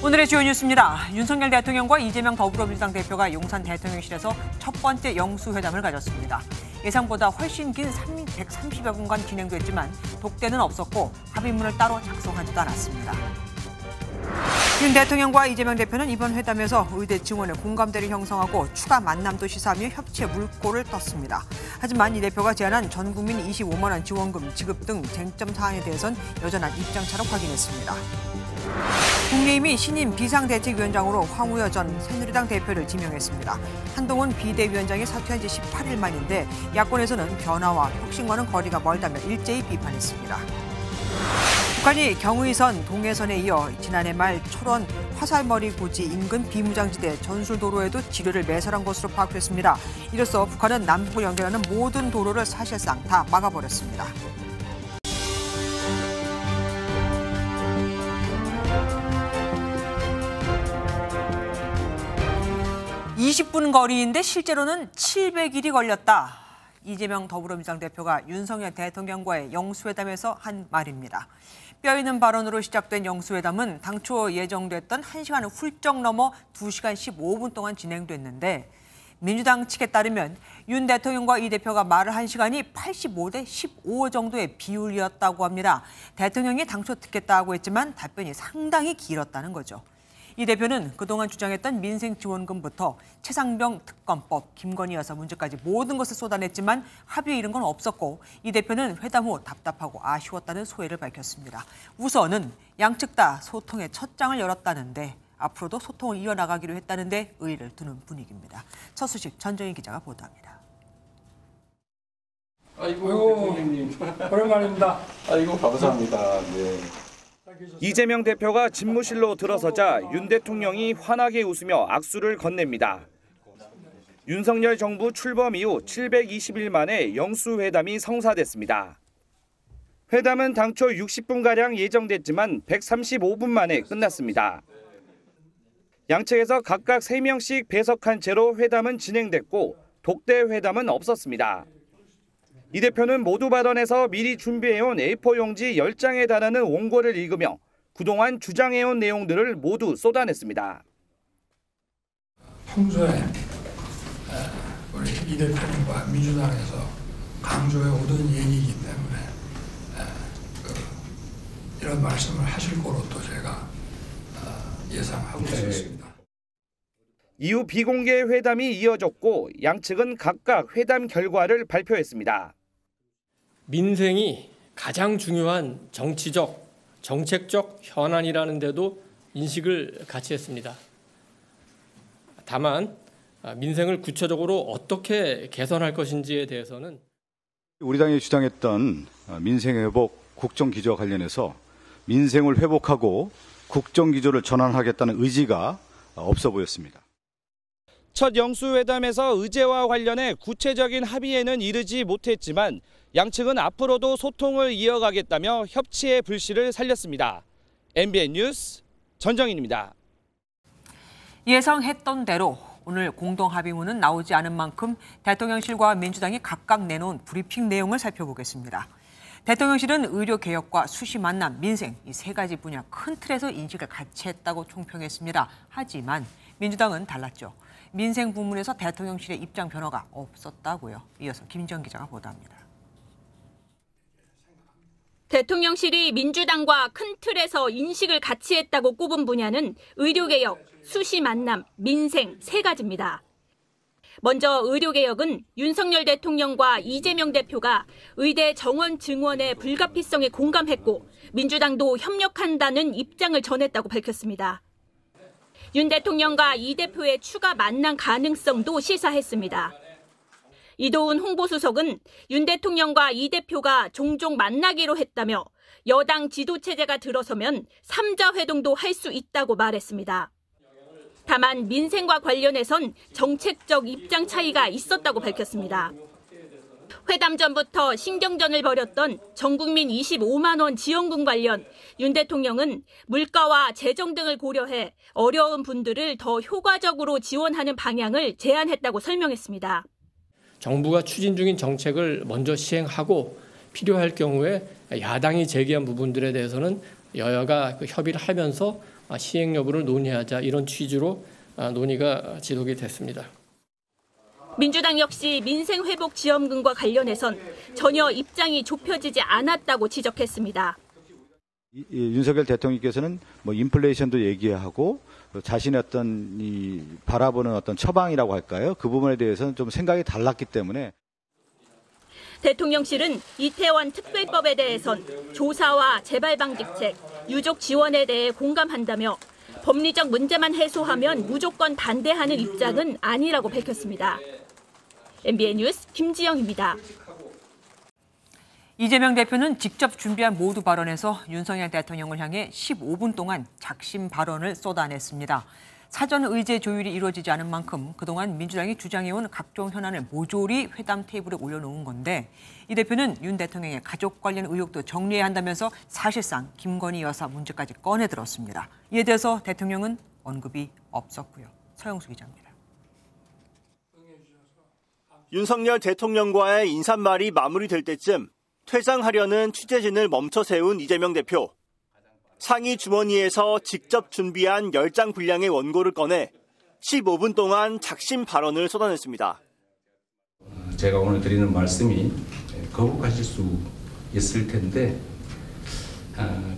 오늘의 주요 뉴스입니다. 윤석열 대통령과 이재명 더불어민주당 대표가 용산 대통령실에서 첫 번째 영수회담을 가졌습니다. 예상보다 훨씬 긴 130여 분간 진행됐지만 독대는 없었고 합의문을 따로 작성하지도 않았습니다. 윤 대통령과 이재명 대표는 이번 회담에서 의대 증원의 공감대를 형성하고 추가 만남도 시사하며 협치의 물꼬를 떴습니다. 하지만 이 대표가 제안한 전 국민 25만 원 지원금 지급 등 쟁점 사안에 대해선 여전한 입장차로 확인했습니다. 국민의힘이 신임 비상대책위원장으로 황우여 전 새누리당 대표를 지명했습니다. 한동훈 비대위원장이 사퇴한 지 18일 만인데 야권에서는 변화와 혁신과는 거리가 멀다며 일제히 비판했습니다. 북한이 경의선, 동해선에 이어 지난해 말 철원 화살머리 고지 인근 비무장지대 전술도로에도 지뢰를 매설한 것으로 파악됐습니다. 이로써 북한은 남북을 연결하는 모든 도로를 사실상 다 막아버렸습니다. 20분 거리인데 실제로는 700일이 걸렸다. 이재명 더불어민주당 대표가 윤석열 대통령과의 영수회담에서 한 말입니다. 뼈있는 발언으로 시작된 영수회담은 당초 예정됐던 1시간을 훌쩍 넘어 2시간 15분 동안 진행됐는데 민주당 측에 따르면 윤 대통령과 이 대표가 말을 한 시간이 85대 15 정도의 비율이었다고 합니다. 대통령이 당초 듣겠다고 했지만 답변이 상당히 길었다는 거죠. 이 대표는 그동안 주장했던 민생지원금부터 최상병 특검법, 김건희 여사 문제까지 모든 것을 쏟아냈지만 합의에 이른 건 없었고 이 대표는 회담 후 답답하고 아쉬웠다는 소회를 밝혔습니다. 우선은 양측 다 소통의 첫 장을 열었다는데 앞으로도 소통을 이어나가기로 했다는데 의의를 두는 분위기입니다. 첫 소식 전정희 기자가 보도합니다. 아이고, 오랜만입니다. 아이고, 감사합니다. 네. 이재명 대표가 집무실로 들어서자 윤 대통령이 환하게 웃으며 악수를 건넵니다. 윤석열 정부 출범 이후 720일 만에 영수회담이 성사됐습니다. 회담은 당초 60분가량 예정됐지만 135분 만에 끝났습니다. 양측에서 각각 3명씩 배석한 채로 회담은 진행됐고 독대 회담은 없었습니다. 이 대표는 모두 발언에서 미리 준비해온 A4 용지 10장에 달하는 원고를 읽으며 그동안 주장해온 내용들을 모두 쏟아냈습니다. 평소에 우리 이 대표님과 민주당에서 강조해 오던 얘기이기 때문에 이런 말씀을 하실 거로 또 제가 예상하고 있었습니다. 이후 비공개 회담이 이어졌고 양측은 각각 회담 결과를 발표했습니다. 민생이 가장 중요한 정치적, 정책적 현안이라는 데도 인식을 같이 했습니다. 다만 민생을 구체적으로 어떻게 개선할 것인지에 대해서는 우리 당이 주장했던 민생회복, 국정기조와 관련해서 민생을 회복하고 국정기조를 전환하겠다는 의지가 없어 보였습니다. 첫 영수회담에서 의제와 관련해 구체적인 합의에는 이르지 못했지만 양측은 앞으로도 소통을 이어가겠다며 협치의 불씨를 살렸습니다. MBN 뉴스 전정인입니다. 예상했던 대로 오늘 공동합의문은 나오지 않은 만큼 대통령실과 민주당이 각각 내놓은 브리핑 내용을 살펴보겠습니다. 대통령실은 의료개혁과 수시 만남, 민생 이 세 가지 분야 큰 틀에서 인식을 같이 했다고 총평했습니다. 하지만 민주당은 달랐죠. 민생 부문에서 대통령실의 입장 변화가 없었다고요. 이어서 김지영 기자가 보도합니다. 대통령실이 민주당과 큰 틀에서 인식을 같이 했다고 꼽은 분야는 의료개혁, 수시 만남, 민생 세 가지입니다. 먼저 의료개혁은 윤석열 대통령과 이재명 대표가 의대 정원 증원의 불가피성에 공감했고 민주당도 협력한다는 입장을 전했다고 밝혔습니다. 윤 대통령과 이 대표의 추가 만남 가능성도 시사했습니다. 이도훈 홍보수석은 윤 대통령과 이 대표가 종종 만나기로 했다며 여당 지도체제가 들어서면 3자 회동도 할 수 있다고 말했습니다. 다만 민생과 관련해선 정책적 입장 차이가 있었다고 밝혔습니다. 회담 전부터 신경전을 벌였던 전국민 25만 원 지원금 관련 윤 대통령은 물가와 재정 등을 고려해 어려운 분들을 더 효과적으로 지원하는 방향을 제안했다고 설명했습니다. 정부가 추진 중인 정책을 먼저 시행하고 필요할 경우에 야당이 제기한 부분들에 대해서는 여야가 협의를 하면서 시행 여부를 논의하자 이런 취지로 논의가 지속이 됐습니다. 민주당 역시 민생회복지원금과 관련해선 전혀 입장이 좁혀지지 않았다고 지적했습니다. 윤석열 대통령께서는 뭐 인플레이션도 얘기하고 자신의 어떤 이 바라보는 어떤 처방이라고 할까요? 그 부분에 대해서는 좀 생각이 달랐기 때문에 대통령실은 이태원 특별법에 대해선 조사와 재발 방지책, 유족 지원에 대해 공감한다며 법리적 문제만 해소하면 무조건 반대하는 입장은 아니라고 밝혔습니다. MBN 뉴스 김지영입니다. 이재명 대표는 직접 준비한 모두 발언에서 윤석열 대통령을 향해 15분 동안 작심 발언을 쏟아냈습니다. 사전 의제 조율이 이루어지지 않은 만큼 그동안 민주당이 주장해온 각종 현안을 모조리 회담 테이블에 올려놓은 건데 이 대표는 윤 대통령의 가족 관련 의혹도 정리해야 한다면서 사실상 김건희 여사 문제까지 꺼내들었습니다. 이에 대해서 대통령은 언급이 없었고요. 서영수 기자입니다. 윤석열 대통령과의 인사말이 마무리될 때쯤 퇴장하려는 취재진을 멈춰 세운 이재명 대표. 상의 주머니에서 직접 준비한 10장 분량의 원고를 꺼내 15분 동안 작심 발언을 쏟아냈습니다. 제가 오늘 드리는 말씀이 거북하실 수 있을 텐데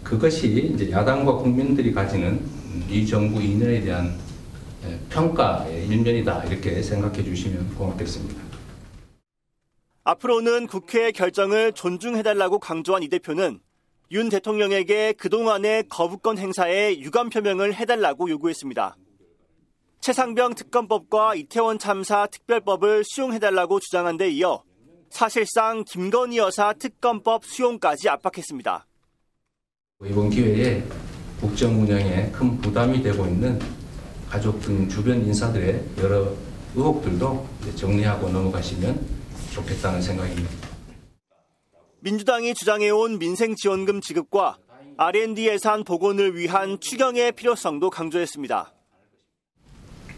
그것이 이제 야당과 국민들이 가지는 이 정부 2년에 대한 평가의 일면이다 이렇게 생각해 주시면 고맙겠습니다. 앞으로는 국회의 결정을 존중해달라고 강조한 이 대표는 윤 대통령에게 그동안의 거부권 행사에 유감 표명을 해달라고 요구했습니다. 최상병 특검법과 이태원 참사 특별법을 수용해달라고 주장한 데 이어 사실상 김건희 여사 특검법 수용까지 압박했습니다. 이번 기회에 국정 운영에 큰 부담이 되고 있는 가족 등 주변 인사들의 여러 의혹들도 정리하고 넘어가시면 좋겠다는 생각입니다. 민주당이 주장해온 민생지원금 지급과 R&D 예산 복원을 위한 추경의 필요성도 강조했습니다.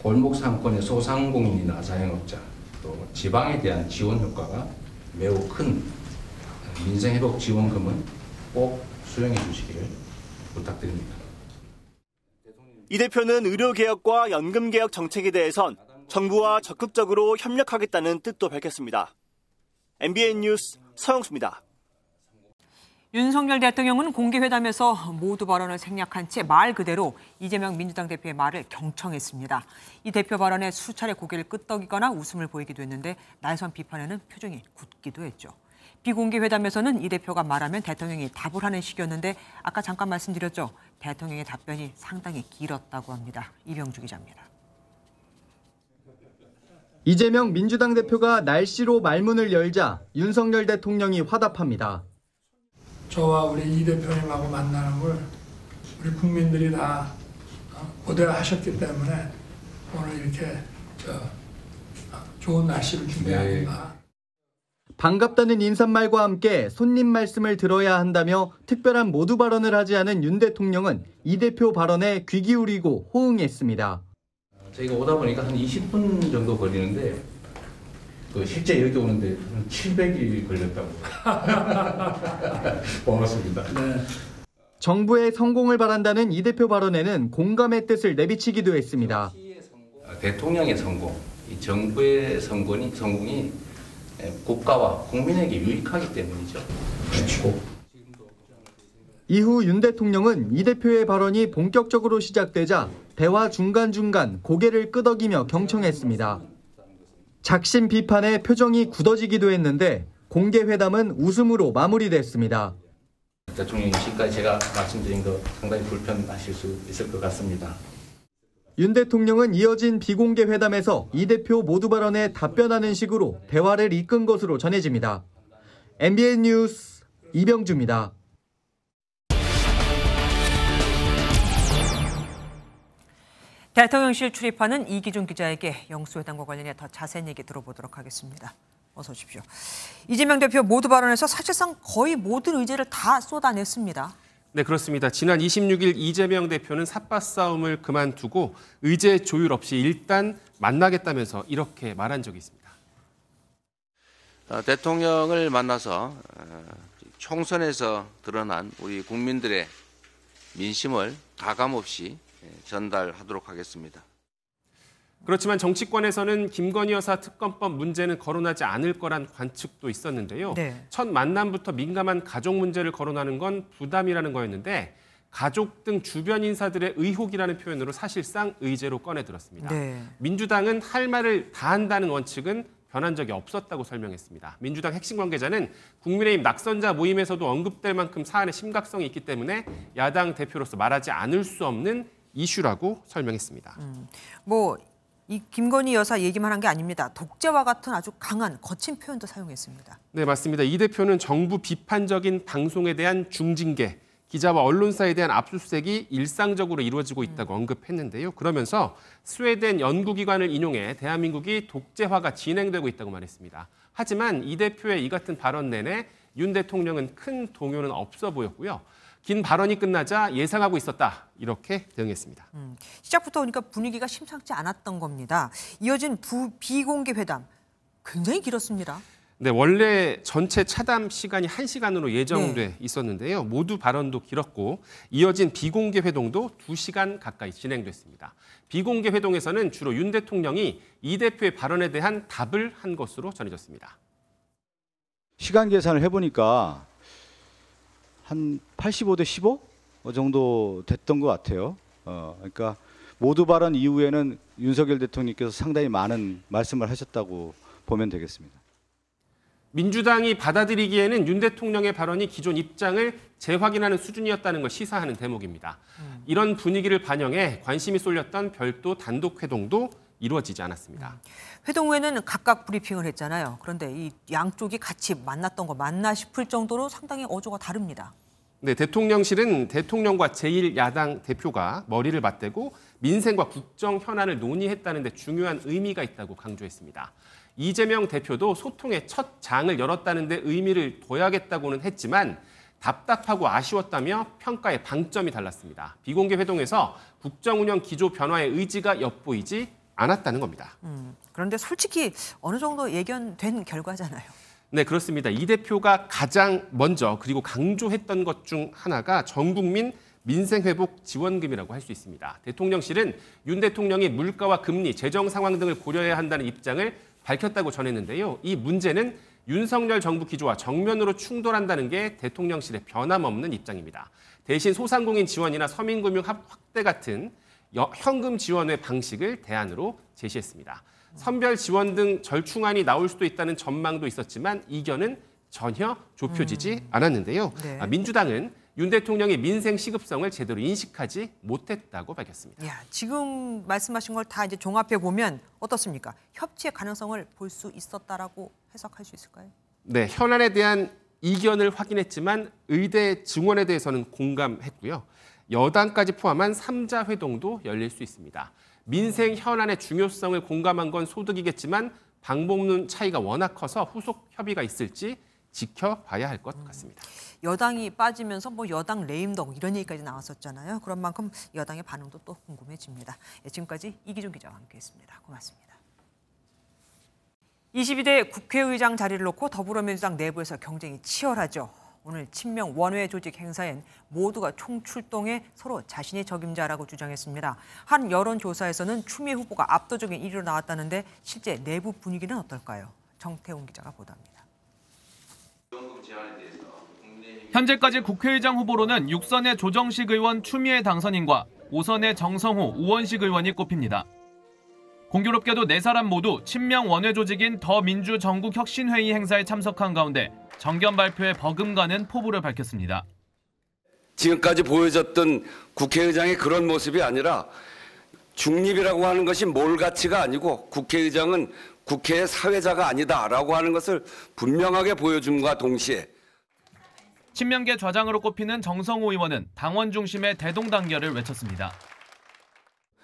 골목 상권의 소상공인이나 자영업자, 또 지방에 대한 지원 효과가 매우 큰 민생회복지원금은 꼭 수용해 주시기를 부탁드립니다. 이 대표는 의료개혁과 연금개혁 정책에 대해선 정부와 적극적으로 협력하겠다는 뜻도 밝혔습니다. MBN 뉴스 서영수입니다. 윤석열 대통령은 공개회담에서 모두 발언을 생략한 채 말 그대로 이재명 민주당 대표의 말을 경청했습니다. 이 대표 발언에 수차례 고개를 끄덕이거나 웃음을 보이기도 했는데 날선 비판에는 표정이 굳기도 했죠. 비공개 회담에서는 이 대표가 말하면 대통령이 답을 하는 식이었는데 아까 잠깐 말씀드렸죠. 대통령의 답변이 상당히 길었다고 합니다. 이병주 기자입니다. 이재명 민주당 대표가 날씨로 말문을 열자 윤석열 대통령이 화답합니다. 저와 우리 이 대표님하고 만나는 걸 우리 국민들이 다 고대하셨기 때문에 오늘 이렇게 좋은 날씨를 준비합니다. 반갑다는 인사말과 함께 손님 말씀을 들어야 한다며 특별한 모두 발언을 하지 않은 윤 대통령은 이 대표 발언에 귀 기울이고 호응했습니다. 저희가 오다 보니까 한 20분 정도 걸리는데 실제 여기 오는데 한 700일 걸렸다고. 고맙습니다. 네. 정부의 성공을 바란다는 이 대표 발언에는 공감의 뜻을 내비치기도 했습니다. 대통령의 성공, 이 정부의 성공이 국가와 국민에게 유익하기 때문이죠. 그렇죠. 이후 윤 대통령은 이 대표의 발언이 본격적으로 시작되자 대화 중간중간 고개를 끄덕이며 경청했습니다. 작심 비판에 표정이 굳어지기도 했는데 공개 회담은 웃음으로 마무리됐습니다. 대통령이 지금까지 제가 말씀드린 거 상당히 불편하실 수 있을 것 같습니다. 윤 대통령은 이어진 비공개 회담에서 이 대표 모두 발언에 답변하는 식으로 대화를 이끈 것으로 전해집니다. MBN 뉴스 이병주입니다. 대통령실 출입하는 이기준 기자에게 영수회담과 관련해 더 자세한 얘기 들어보도록 하겠습니다. 어서 오십시오. 이재명 대표 모두 발언에서 사실상 거의 모든 의제를 다 쏟아냈습니다. 네, 그렇습니다. 지난 26일 이재명 대표는 삿바 싸움을 그만두고 의제 조율 없이 일단 만나겠다면서 이렇게 말한 적이 있습니다. 대통령을 만나서 총선에서 드러난 우리 국민들의 민심을 가감없이 전달하도록 하겠습니다. 그렇지만 정치권에서는 김건희 여사 특검법 문제는 거론하지 않을 거란 관측도 있었는데요. 네. 첫 만남부터 민감한 가족 문제를 거론하는 건 부담이라는 거였는데 가족 등 주변 인사들의 의혹이라는 표현으로 사실상 의제로 꺼내들었습니다. 네. 민주당은 할 말을 다 한다는 원칙은 변한 적이 없었다고 설명했습니다. 민주당 핵심 관계자는 국민의힘 낙선자 모임에서도 언급될 만큼 사안의 심각성이 있기 때문에 야당 대표로서 말하지 않을 수 없는 이슈라고 설명했습니다. 이 김건희 여사 얘기만 한 게 아닙니다. 독재와 같은 아주 강한 거친 표현도 사용했습니다. 네, 맞습니다. 이 대표는 정부 비판적인 방송에 대한 중징계, 기자와 언론사에 대한 압수수색이 일상적으로 이루어지고 있다고 언급했는데요. 그러면서 스웨덴 연구기관을 인용해 대한민국이 독재화가 진행되고 있다고 말했습니다. 하지만 이 대표의 이 같은 발언 내내 윤 대통령은 큰 동요는 없어 보였고요. 긴 발언이 끝나자 예상하고 있었다, 이렇게 대응했습니다. 시작부터 보니까 분위기가 심상치 않았던 겁니다. 이어진 비공개 회담, 굉장히 길었습니다. 네, 원래 전체 차담 시간이 1시간으로 예정돼 있었는데요. 모두 발언도 길었고 이어진 비공개 회동도 2시간 가까이 진행됐습니다. 비공개 회동에서는 주로 윤 대통령이 이 대표의 발언에 대한 답을 한 것으로 전해졌습니다. 시간 계산을 해보니까 한 85대 15 정도 됐던 것 같아요. 그러니까 모두 발언 이후에는 윤석열 대통령께서 상당히 많은 말씀을 하셨다고 보면 되겠습니다. 민주당이 받아들이기에는 윤 대통령의 발언이 기존 입장을 재확인하는 수준이었다는 걸 시사하는 대목입니다. 이런 분위기를 반영해 관심이 쏠렸던 별도 단독 회동도 이루어지지 않았습니다. 회동 후에는 각각 브리핑을 했잖아요. 그런데 이 양쪽이 같이 만났던 거 맞나 싶을 정도로 상당히 어조가 다릅니다. 네, 대통령실은 대통령과 제1야당 대표가 머리를 맞대고 민생과 국정 현안을 논의했다는 데 중요한 의미가 있다고 강조했습니다. 이재명 대표도 소통의 첫 장을 열었다는 데 의미를 둬야겠다고는 했지만 답답하고 아쉬웠다며 평가의 방점이 달랐습니다. 비공개 회동에서 국정 운영 기조 변화의 의지가 엿보이지 않았다는 겁니다. 그런데 솔직히 어느 정도 예견된 결과잖아요. 네, 그렇습니다. 이 대표가 가장 먼저 그리고 강조했던 것 중 하나가 전 국민 민생회복 지원금이라고 할 수 있습니다. 대통령실은 윤 대통령이 물가와 금리, 재정 상황 등을 고려해야 한다는 입장을 밝혔다고 전했는데요. 이 문제는 윤석열 정부 기조와 정면으로 충돌한다는 게 대통령실의 변함없는 입장입니다. 대신 소상공인 지원이나 서민금융 확대 같은 현금 지원의 방식을 대안으로 제시했습니다. 선별 지원 등 절충안이 나올 수도 있다는 전망도 있었지만 이견은 전혀 좁혀지지 않았는데요. 네. 민주당은 윤 대통령의 민생 시급성을 제대로 인식하지 못했다고 밝혔습니다. 야, 지금 말씀하신 걸 다 이제 종합해 보면 어떻습니까? 협치의 가능성을 볼 수 있었다라고 해석할 수 있을까요? 네, 현안에 대한 이견을 확인했지만 의대 증원에 대해서는 공감했고요. 여당까지 포함한 3자 회동도 열릴 수 있습니다. 민생 현안의 중요성을 공감한 건 소득이겠지만 방법론 차이가 워낙 커서 후속 협의가 있을지 지켜봐야 할 것 같습니다. 여당이 빠지면서 여당 레임덕 이런 얘기까지 나왔었잖아요. 그런 만큼 여당의 반응도 또 궁금해집니다. 지금까지 이기준 기자와 함께했습니다. 고맙습니다. 22대 국회의장 자리를 놓고 더불어민주당 내부에서 경쟁이 치열하죠. 오늘 친명 원외 조직 행사엔 모두가 총출동해 서로 자신의 적임자라고 주장했습니다. 한 여론조사에서는 추미애 후보가 압도적인 1위로 나왔다는데 실제 내부 분위기는 어떨까요? 정태훈 기자가 보도합니다. 현재까지 국회의장 후보로는 6선의 조정식 의원 추미애 당선인과 5선의 정성호, 우원식 의원이 꼽힙니다. 공교롭게도 4사람 모두 친명 원외 조직인 더민주 전국혁신회의 행사에 참석한 가운데 정견 발표에 버금가는 포부를 밝혔습니다. 지금까지 보여졌던 국회의장의 그런 모습이 아니라 중립이라고 하는 것이 몰가치가 아니고 국회의장은 국회의 사회자가 아니다라고 하는 것을 분명하게 보여줌과 동시에 친명계 좌장으로 꼽히는 정성호 의원은 당원 중심의 대동단결을 외쳤습니다.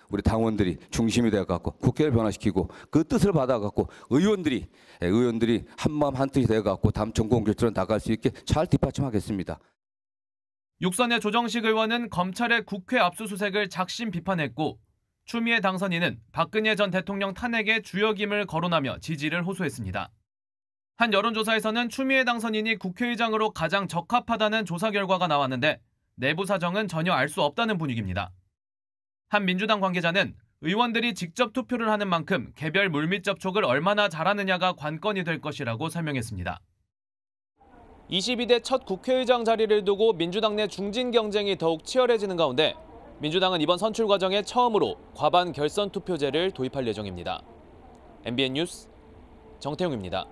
우리 당원들이 중심이 되어갖고 국회를 변화시키고 그 뜻을 받아갖고 의원들이 한마음 한뜻이 되어갖고 다음 정권교체로 나갈 수 있게 잘 뒷받침하겠습니다. 6선의 조정식 의원은 검찰의 국회 압수수색을 작심 비판했고 추미애 당선인은 박근혜 전 대통령 탄핵의 주역임을 거론하며 지지를 호소했습니다. 한 여론조사에서는 추미애 당선인이 국회의장으로 가장 적합하다는 조사 결과가 나왔는데 내부 사정은 전혀 알 수 없다는 분위기입니다. 한 민주당 관계자는 의원들이 직접 투표를 하는 만큼 개별 물밑 접촉을 얼마나 잘하느냐가 관건이 될 것이라고 설명했습니다. 22대 첫 국회의장 자리를 두고 민주당 내 중진 경쟁이 더욱 치열해지는 가운데 민주당은 이번 선출 과정에 처음으로 과반 결선 투표제를 도입할 예정입니다. MBN 뉴스 정태웅입니다.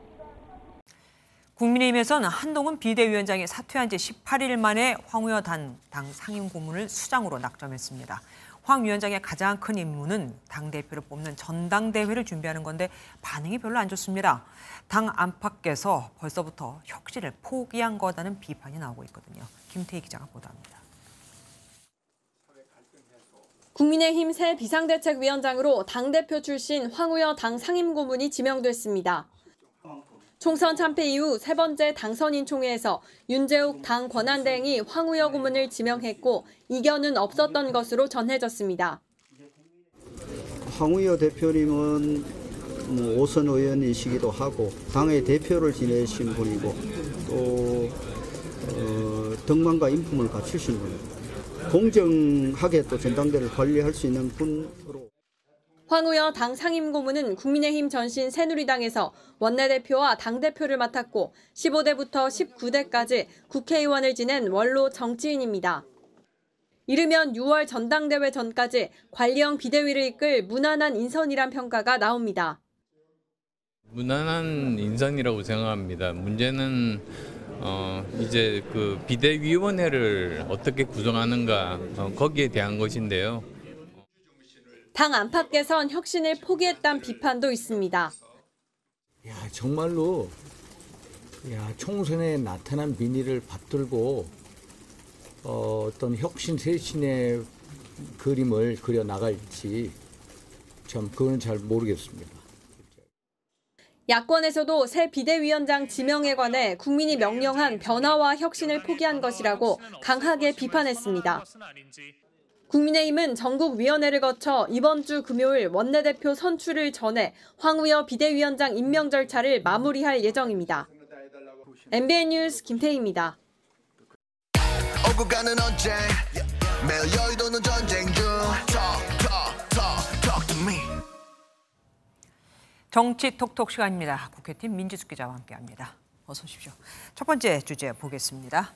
국민의힘에서는 한동훈 비대위원장이 사퇴한 지 18일 만에 황우여 당 상임고문을 수장으로 낙점했습니다. 황 위원장의 가장 큰 임무는 당대표를 뽑는 전당대회를 준비하는 건데 반응이 별로 안 좋습니다. 당 안팎에서 벌써부터 혁신을 포기한 거다는 비판이 나오고 있거든요. 김태희 기자가 보도합니다. 국민의힘 새 비상대책위원장으로 당대표 출신 황우여 당 상임고문이 지명됐습니다. 총선 참패 이후 세 번째 당선인 총회에서 윤재욱 당 권한대행이 황우여 고문을 지명했고 이견은 없었던 것으로 전해졌습니다. 황우여 대표님은 5선 의원이시기도 하고 당의 대표를 지내신 분이고 또 덕망과 인품을 갖추신 분이고 공정하게 또 전당대를 관리할 수 있는 분으로. 황우여 당 상임고문은 국민의힘 전신 새누리당에서 원내대표와 당대표를 맡았고 15대부터 19대까지 국회의원을 지낸 원로 정치인입니다. 이르면 6월 전당대회 전까지 관리형 비대위를 이끌 무난한 인선이란 평가가 나옵니다. 무난한 인선이라고 생각합니다. 문제는 이제 그 비대위원회를 어떻게 구성하는가 거기에 대한 것인데요. 당 안팎에선 혁신을 포기했다는 비판도 있습니다. 정말로 총선에 나타난 민의를 받들고 어떤 혁신 쇄신의 그림을 그려 나갈지 참 그건 잘 모르겠습니다. 야권에서도 새 비대위원장 지명에 관해 국민이 명령한 변화와 혁신을 포기한 것이라고 강하게 비판했습니다. 국민의힘은 전국위원회를 거쳐 이번 주 금요일 원내대표 선출을 전해 황우여 비대위원장 임명 절차를 마무리할 예정입니다. MBN 뉴스 김태희입니다. 오고 가는 언제 매일 여의도는 전쟁 중 Talk to me. 정치 톡톡 시간입니다. 국회팀 민지숙 기자와 함께합니다. 어서 오십시오. 첫 번째 주제 보겠습니다.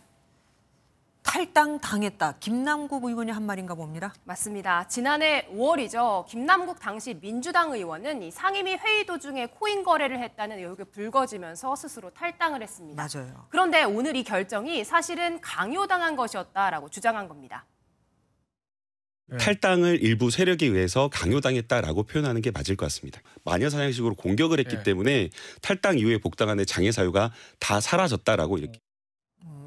탈당 당했다. 김남국 의원이 한 말인가 봅니다. 맞습니다. 지난해 5월이죠. 김남국 당시 민주당 의원은 이 상임위 회의 도중에 코인 거래를 했다는 의혹이 불거지면서 스스로 탈당을 했습니다. 맞아요. 그런데 오늘 이 결정이 사실은 강요당한 것이었다라고 주장한 겁니다. 탈당을 일부 세력에 의해서 강요당했다라고 표현하는 게 맞을 것 같습니다. 마녀사냥식으로 공격을 했기 때문에 탈당 이후에 복당안의 장애 사유가 다 사라졌다라고 이렇게.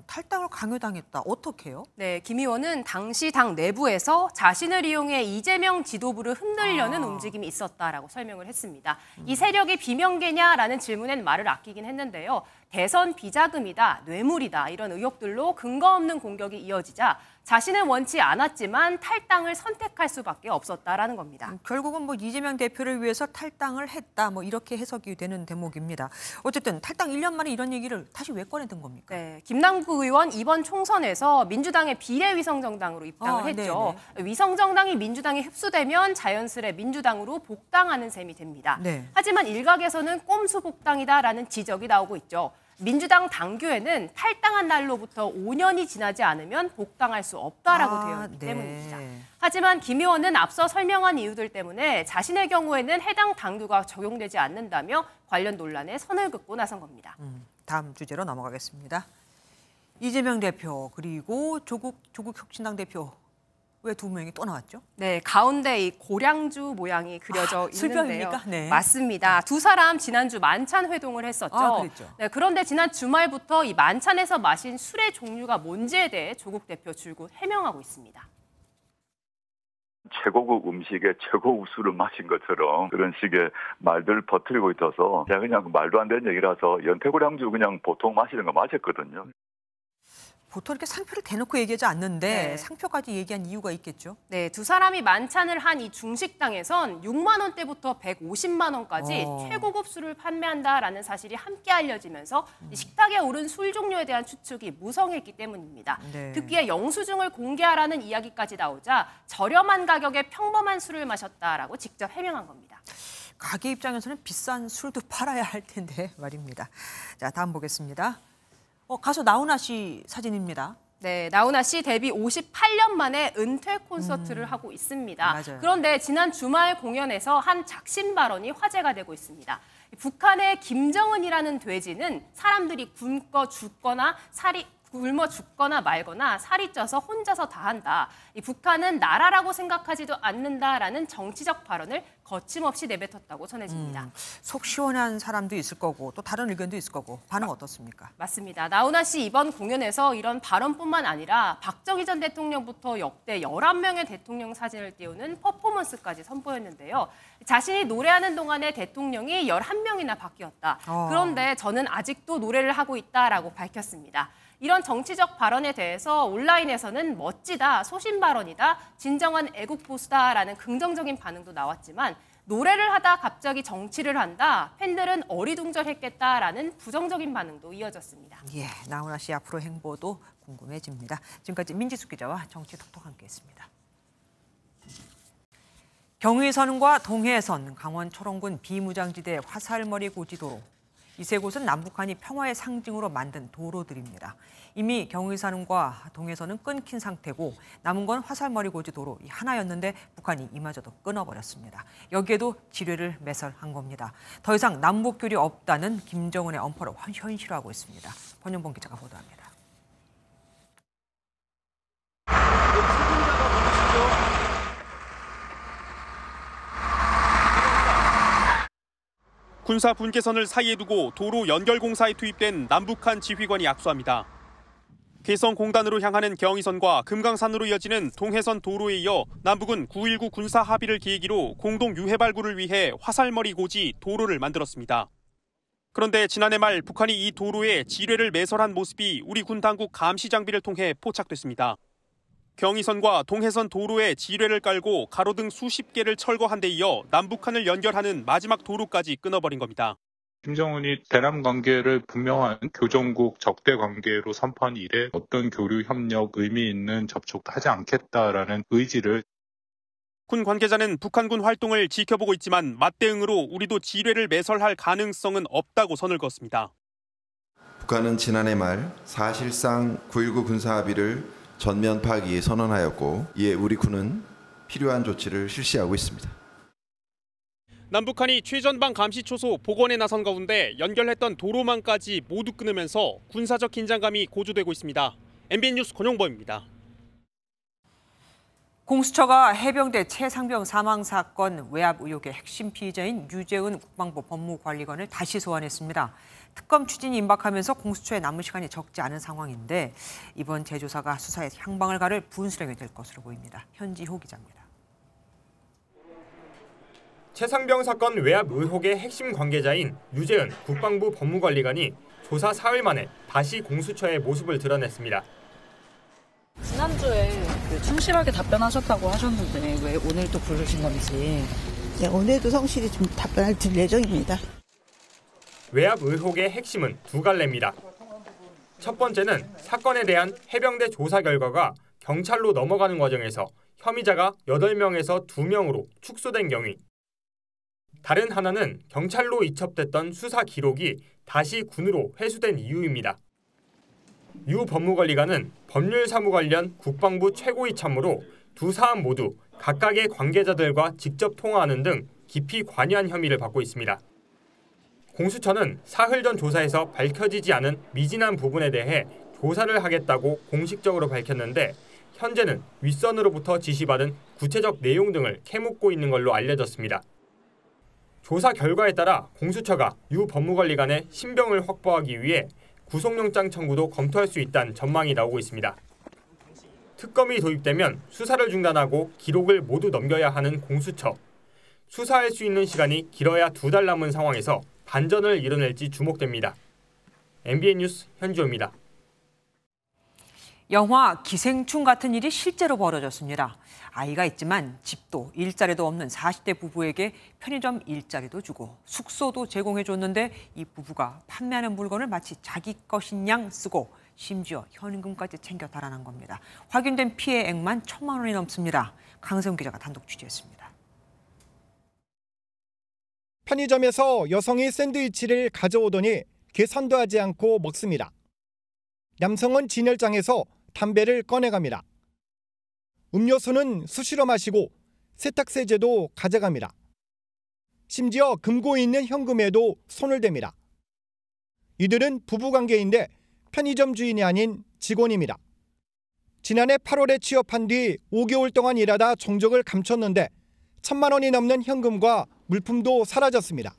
탈당을 강요당했다. 어떻게요? 네, 김 의원은 당시 당 내부에서 자신을 이용해 이재명 지도부를 흔들려는 움직임이 있었다라고 설명을 했습니다. 이 세력이 비명계냐라는 질문엔 말을 아끼긴 했는데요. 대선 비자금이다, 뇌물이다 이런 의혹들로 근거 없는 공격이 이어지자 자신은 원치 않았지만 탈당을 선택할 수밖에 없었다라는 겁니다. 결국은 뭐 이재명 대표를 위해서 탈당을 했다. 뭐 이렇게 해석이 되는 대목입니다. 어쨌든 탈당 1년 만에 이런 얘기를 다시 왜 꺼내든 겁니까? 네, 김남국 의원 이번 총선에서 민주당의 비례위성정당으로 입당을 했죠. 네네. 위성정당이 민주당에 흡수되면 자연스레 민주당으로 복당하는 셈이 됩니다. 네. 하지만 일각에서는 꼼수 복당이다라는 지적이 나오고 있죠. 민주당 당규에는 탈당한 날로부터 5년이 지나지 않으면 복당할 수 없다라고 되어 있기 때문입니다. 하지만 김 의원은 앞서 설명한 이유들 때문에 자신의 경우에는 해당 당규가 적용되지 않는다며 관련 논란에 선을 긋고 나선 겁니다. 다음 주제로 넘어가겠습니다. 이재명 대표 그리고 조국 혁신당 대표. 왜 두 명이 또 나왔죠? 네, 가운데 이 고량주 모양이 그려져 있는데요. 술병입니까? 네. 맞습니다. 두 사람 지난주 만찬 회동을 했었죠. 그랬죠. 네, 그런데 지난 주말부터 이 만찬에서 마신 술의 종류가 뭔지에 대해 조국 대표 줄곧 해명하고 있습니다. 최고급 음식에 최고급 술을 마신 것처럼 그런 식의 말들 퍼뜨리고 있어서 제가 그냥 말도 안 되는 얘기라서 연태고량주 그냥 보통 마시는 거 마셨거든요. 보통 이렇게 상표를 대놓고 얘기하지 않는데 네. 상표까지 얘기한 이유가 있겠죠? 네, 두 사람이 만찬을 한 이 중식당에선 6만 원대부터 150만 원까지 최고급 술을 판매한다라는 사실이 함께 알려지면서 이 식탁에 오른 술 종류에 대한 추측이 무성했기 때문입니다. 네. 특기에 영수증을 공개하라는 이야기까지 나오자 저렴한 가격에 평범한 술을 마셨다라고 직접 해명한 겁니다. 가게 입장에서는 비싼 술도 팔아야 할 텐데 말입니다. 자, 다음 보겠습니다. 가수 나훈아 씨 사진입니다. 네, 나훈아 씨 데뷔 58년 만에 은퇴 콘서트를 하고 있습니다. 맞아요. 그런데 지난 주말 공연에서 한 작심 발언이 화제가 되고 있습니다. 북한의 김정은이라는 돼지는 사람들이 굶어 죽거나 말거나 살이 쪄서 혼자서 다 한다. 이 북한은 나라라고 생각하지도 않는다라는 정치적 발언을 거침없이 내뱉었다고 전해집니다. 속 시원한 사람도 있을 거고 또 다른 의견도 있을 거고 반응 어떻습니까? 맞습니다. 나훈아 씨 이번 공연에서 이런 발언뿐만 아니라 박정희 전 대통령부터 역대 11명의 대통령 사진을 띄우는 퍼포먼스까지 선보였는데요. 자신이 노래하는 동안에 대통령이 11명이나 바뀌었다. 그런데 저는 아직도 노래를 하고 있다라고 밝혔습니다. 이런 정치적 발언에 대해서 온라인에서는 멋지다, 소신 발언이다, 진정한 애국 보수다라는 긍정적인 반응도 나왔지만 노래를 하다 갑자기 정치를 한다, 팬들은 어리둥절했겠다라는 부정적인 반응도 이어졌습니다. 예, 나훈아 씨 앞으로 행보도 궁금해집니다. 지금까지 민지숙 기자와 정치 톡톡 함께했습니다. 경의선과 동해선, 강원 초롱군 비무장지대 화살머리 고지도로. 이 세 곳은 남북한이 평화의 상징으로 만든 도로들입니다. 이미 경의선과 동해선은 끊긴 상태고 남은 건 화살머리 고지도로 하나였는데 북한이 이마저도 끊어버렸습니다. 여기에도 지뢰를 매설한 겁니다. 더 이상 남북교류 없다는 김정은의 엄포를 현실화하고 있습니다. 권영봉 기자가 보도합니다. 군사 분계선을 사이에 두고 도로 연결 공사에 투입된 남북한 지휘관이 악수합니다. 개성공단으로 향하는 경의선과 금강산으로 이어지는 동해선 도로에 이어 남북은 9.19 군사 합의를 계기로 공동 유해 발굴을 위해 화살머리 고지 도로를 만들었습니다. 그런데 지난해 말 북한이 이 도로에 지뢰를 매설한 모습이 우리 군 당국 감시 장비를 통해 포착됐습니다. 경의선과 동해선 도로에 지뢰를 깔고 가로등 수십 개를 철거한 데 이어 남북한을 연결하는 마지막 도로까지 끊어버린 겁니다. 김정은이 대남 관계를 분명한 교정국 적대 관계로 선포한 이래 어떤 교류 협력 의미 있는 접촉도 하지 않겠다라는 의지를. 군 관계자는 북한군 활동을 지켜보고 있지만 맞대응으로 우리도 지뢰를 매설할 가능성은 없다고 선을 그었습니다. 북한은 지난해 말 사실상 9.19 군사합의를 전면 파기에 선언하였고 이에 우리 군은 필요한 조치를 실시하고 있습니다. 남북한이 최전방 감시 초소 복원에 나선 가운데 연결했던 도로망까지 모두 끊으면서 군사적 긴장감이 고조되고 있습니다. MBN 뉴스 권용범입니다. 공수처가 해병대 최상병 사망 사건 외압 의혹의 핵심 피의자인 유재은 국방부 법무관리관을 다시 소환했습니다. 특검 추진이 임박하면서 공수처에 남은 시간이 적지 않은 상황인데 이번 재조사가 수사에 향방을 가를 분수령이 될 것으로 보입니다. 현지호 기자입니다. 최상병 사건 외압 의혹의 핵심 관계자인 유재은 국방부 법무관리관이 조사 사흘 만에 다시 공수처의 모습을 드러냈습니다. 지난주에 충실하게 답변하셨다고 하셨는데 왜 오늘 또 부르신 건지. 네, 오늘도 성실히 좀 답변을 드릴 예정입니다. 외압 의혹의 핵심은 두 갈래입니다. 첫 번째는 사건에 대한 해병대 조사 결과가 경찰로 넘어가는 과정에서 혐의자가 8명에서 2명으로 축소된 경위. 다른 하나는 경찰로 이첩됐던 수사 기록이 다시 군으로 회수된 이유입니다. 유 법무관리관은 법률사무 관련 국방부 최고위 참모로 두 사안 모두 각각의 관계자들과 직접 통화하는 등 깊이 관여한 혐의를 받고 있습니다. 공수처는 사흘 전 조사에서 밝혀지지 않은 미진한 부분에 대해 조사를 하겠다고 공식적으로 밝혔는데 현재는 윗선으로부터 지시받은 구체적 내용 등을 캐묻고 있는 걸로 알려졌습니다. 조사 결과에 따라 공수처가 유 법무관리관의 신병을 확보하기 위해 구속영장 청구도 검토할 수 있다는 전망이 나오고 있습니다. 특검이 도입되면 수사를 중단하고 기록을 모두 넘겨야 하는 공수처. 수사할 수 있는 시간이 길어야 2달 남은 상황에서 반전을 이뤄낼지 주목됩니다. MBN 뉴스 현지호입니다. 영화 기생충 같은 일이 실제로 벌어졌습니다. 아이가 있지만 집도 일자리도 없는 40대 부부에게 편의점 일자리도 주고 숙소도 제공해줬는데 이 부부가 판매하는 물건을 마치 자기 것인 양 쓰고 심지어 현금까지 챙겨 달아난 겁니다. 확인된 피해액만 1,000만 원이 넘습니다. 강세훈 기자가 단독 취재했습니다. 편의점에서 여성이 샌드위치를 가져오더니 계산도 하지 않고 먹습니다. 남성은 진열장에서 담배를 꺼내갑니다. 음료수는 수시로 마시고 세탁세제도 가져갑니다. 심지어 금고 있는 현금에도 손을 댑니다. 이들은 부부관계인데 편의점 주인이 아닌 직원입니다. 지난해 8월에 취업한 뒤 5개월 동안 일하다 정적을 감췄는데 1,000만 원이 넘는 현금과 물품도 사라졌습니다.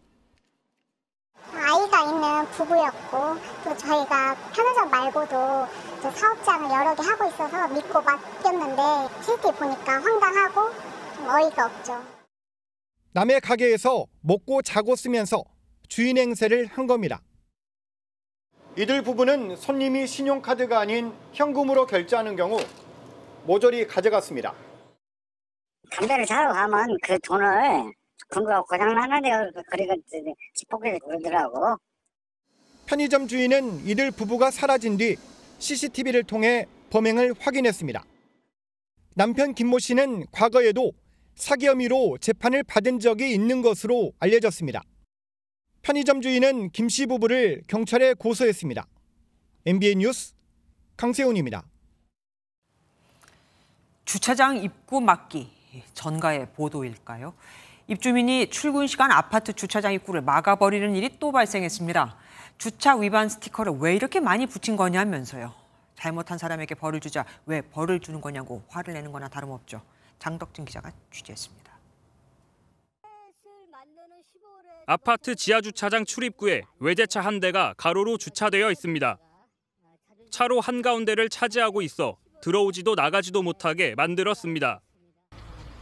아이가 있는 부부였고 또 저희가 편의점 말고도 사업장을 여러 개 하고 있어서 믿고 맡겼는데 CCTV 보니까 황당하고 좀 어이가 없죠. 남의 가게에서 먹고 자고 쓰면서 주인 행세를 한 겁니다. 이들 부부는 손님이 신용카드가 아닌 현금으로 결제하는 경우 모조리 가져갔습니다. 담배를 사러 가면 그 돈을 금고가 고장나는데 그리고 지퍼백에 그러더라고. 편의점 주인은 이들 부부가 사라진 뒤 CCTV를 통해 범행을 확인했습니다. 남편 김모 씨는 과거에도 사기 혐의로 재판을 받은 적이 있는 것으로 알려졌습니다. 편의점 주인은 김 씨 부부를 경찰에 고소했습니다. MBN 뉴스 강세훈입니다. 주차장 입구 막기, 전가의 보도일까요? 입주민이 출근 시간 아파트 주차장 입구를 막아버리는 일이 또 발생했습니다. 주차 위반 스티커를 왜 이렇게 많이 붙인 거냐면서요. 잘못한 사람에게 벌을 주자 왜 벌을 주는 거냐고 화를 내는 거나 다름없죠. 장덕진 기자가 취재했습니다. 아파트 지하주차장 출입구에 외제차 한 대가 가로로 주차되어 있습니다. 차로 한가운데를 차지하고 있어 들어오지도 나가지도 못하게 만들었습니다.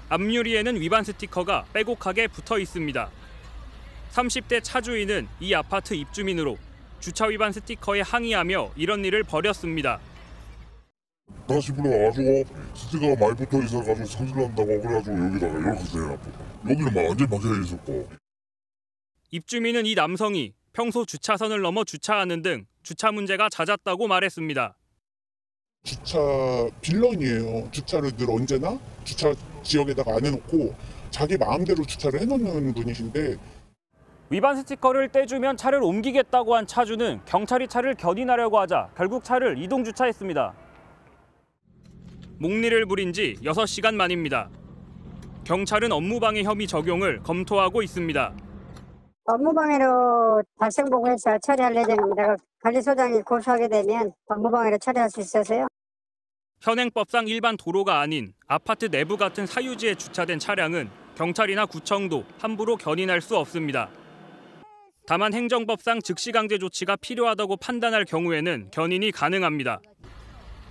앞유리에는 위반 스티커가 빼곡하게 붙어 있습니다. 30대 차주인은 이 아파트 입주민으로 주차 위반 스티커에 항의하며 이런 일을 벌였습니다. 다시 불러와가지고 스티커가 많이 붙어 있어가지고 성질난다고 그래가지고 여기다가 이렇게 세워놨거든. 여기는 막 완전 박혀 있었고. 입주민은 이 남성이 평소 주차선을 넘어 주차하는 등 주차 문제가 잦았다고 말했습니다. 주차 빌런이에요. 주차를 늘 언제나 주차 지역에다가 안 해놓고 자기 마음대로 주차를 해놓는 분이신데 위반 스티커를 떼주면 차를 옮기겠다고 한 차주는 경찰이 차를 견인하려고 하자 결국 차를 이동 주차했습니다. 목리를 부린 지 6시간 만입니다. 경찰은 업무방해 혐의 적용을 검토하고 있습니다. 업무방해로 발생보고해서 처리할 예정입니다. 관리소장이 고소하게 되면 업무방해로 처리할 수 있어서요. 현행법상 일반 도로가 아닌 아파트 내부 같은 사유지에 주차된 차량은 경찰이나 구청도 함부로 견인할 수 없습니다. 다만 행정법상 즉시강제 조치가 필요하다고 판단할 경우에는 견인이 가능합니다.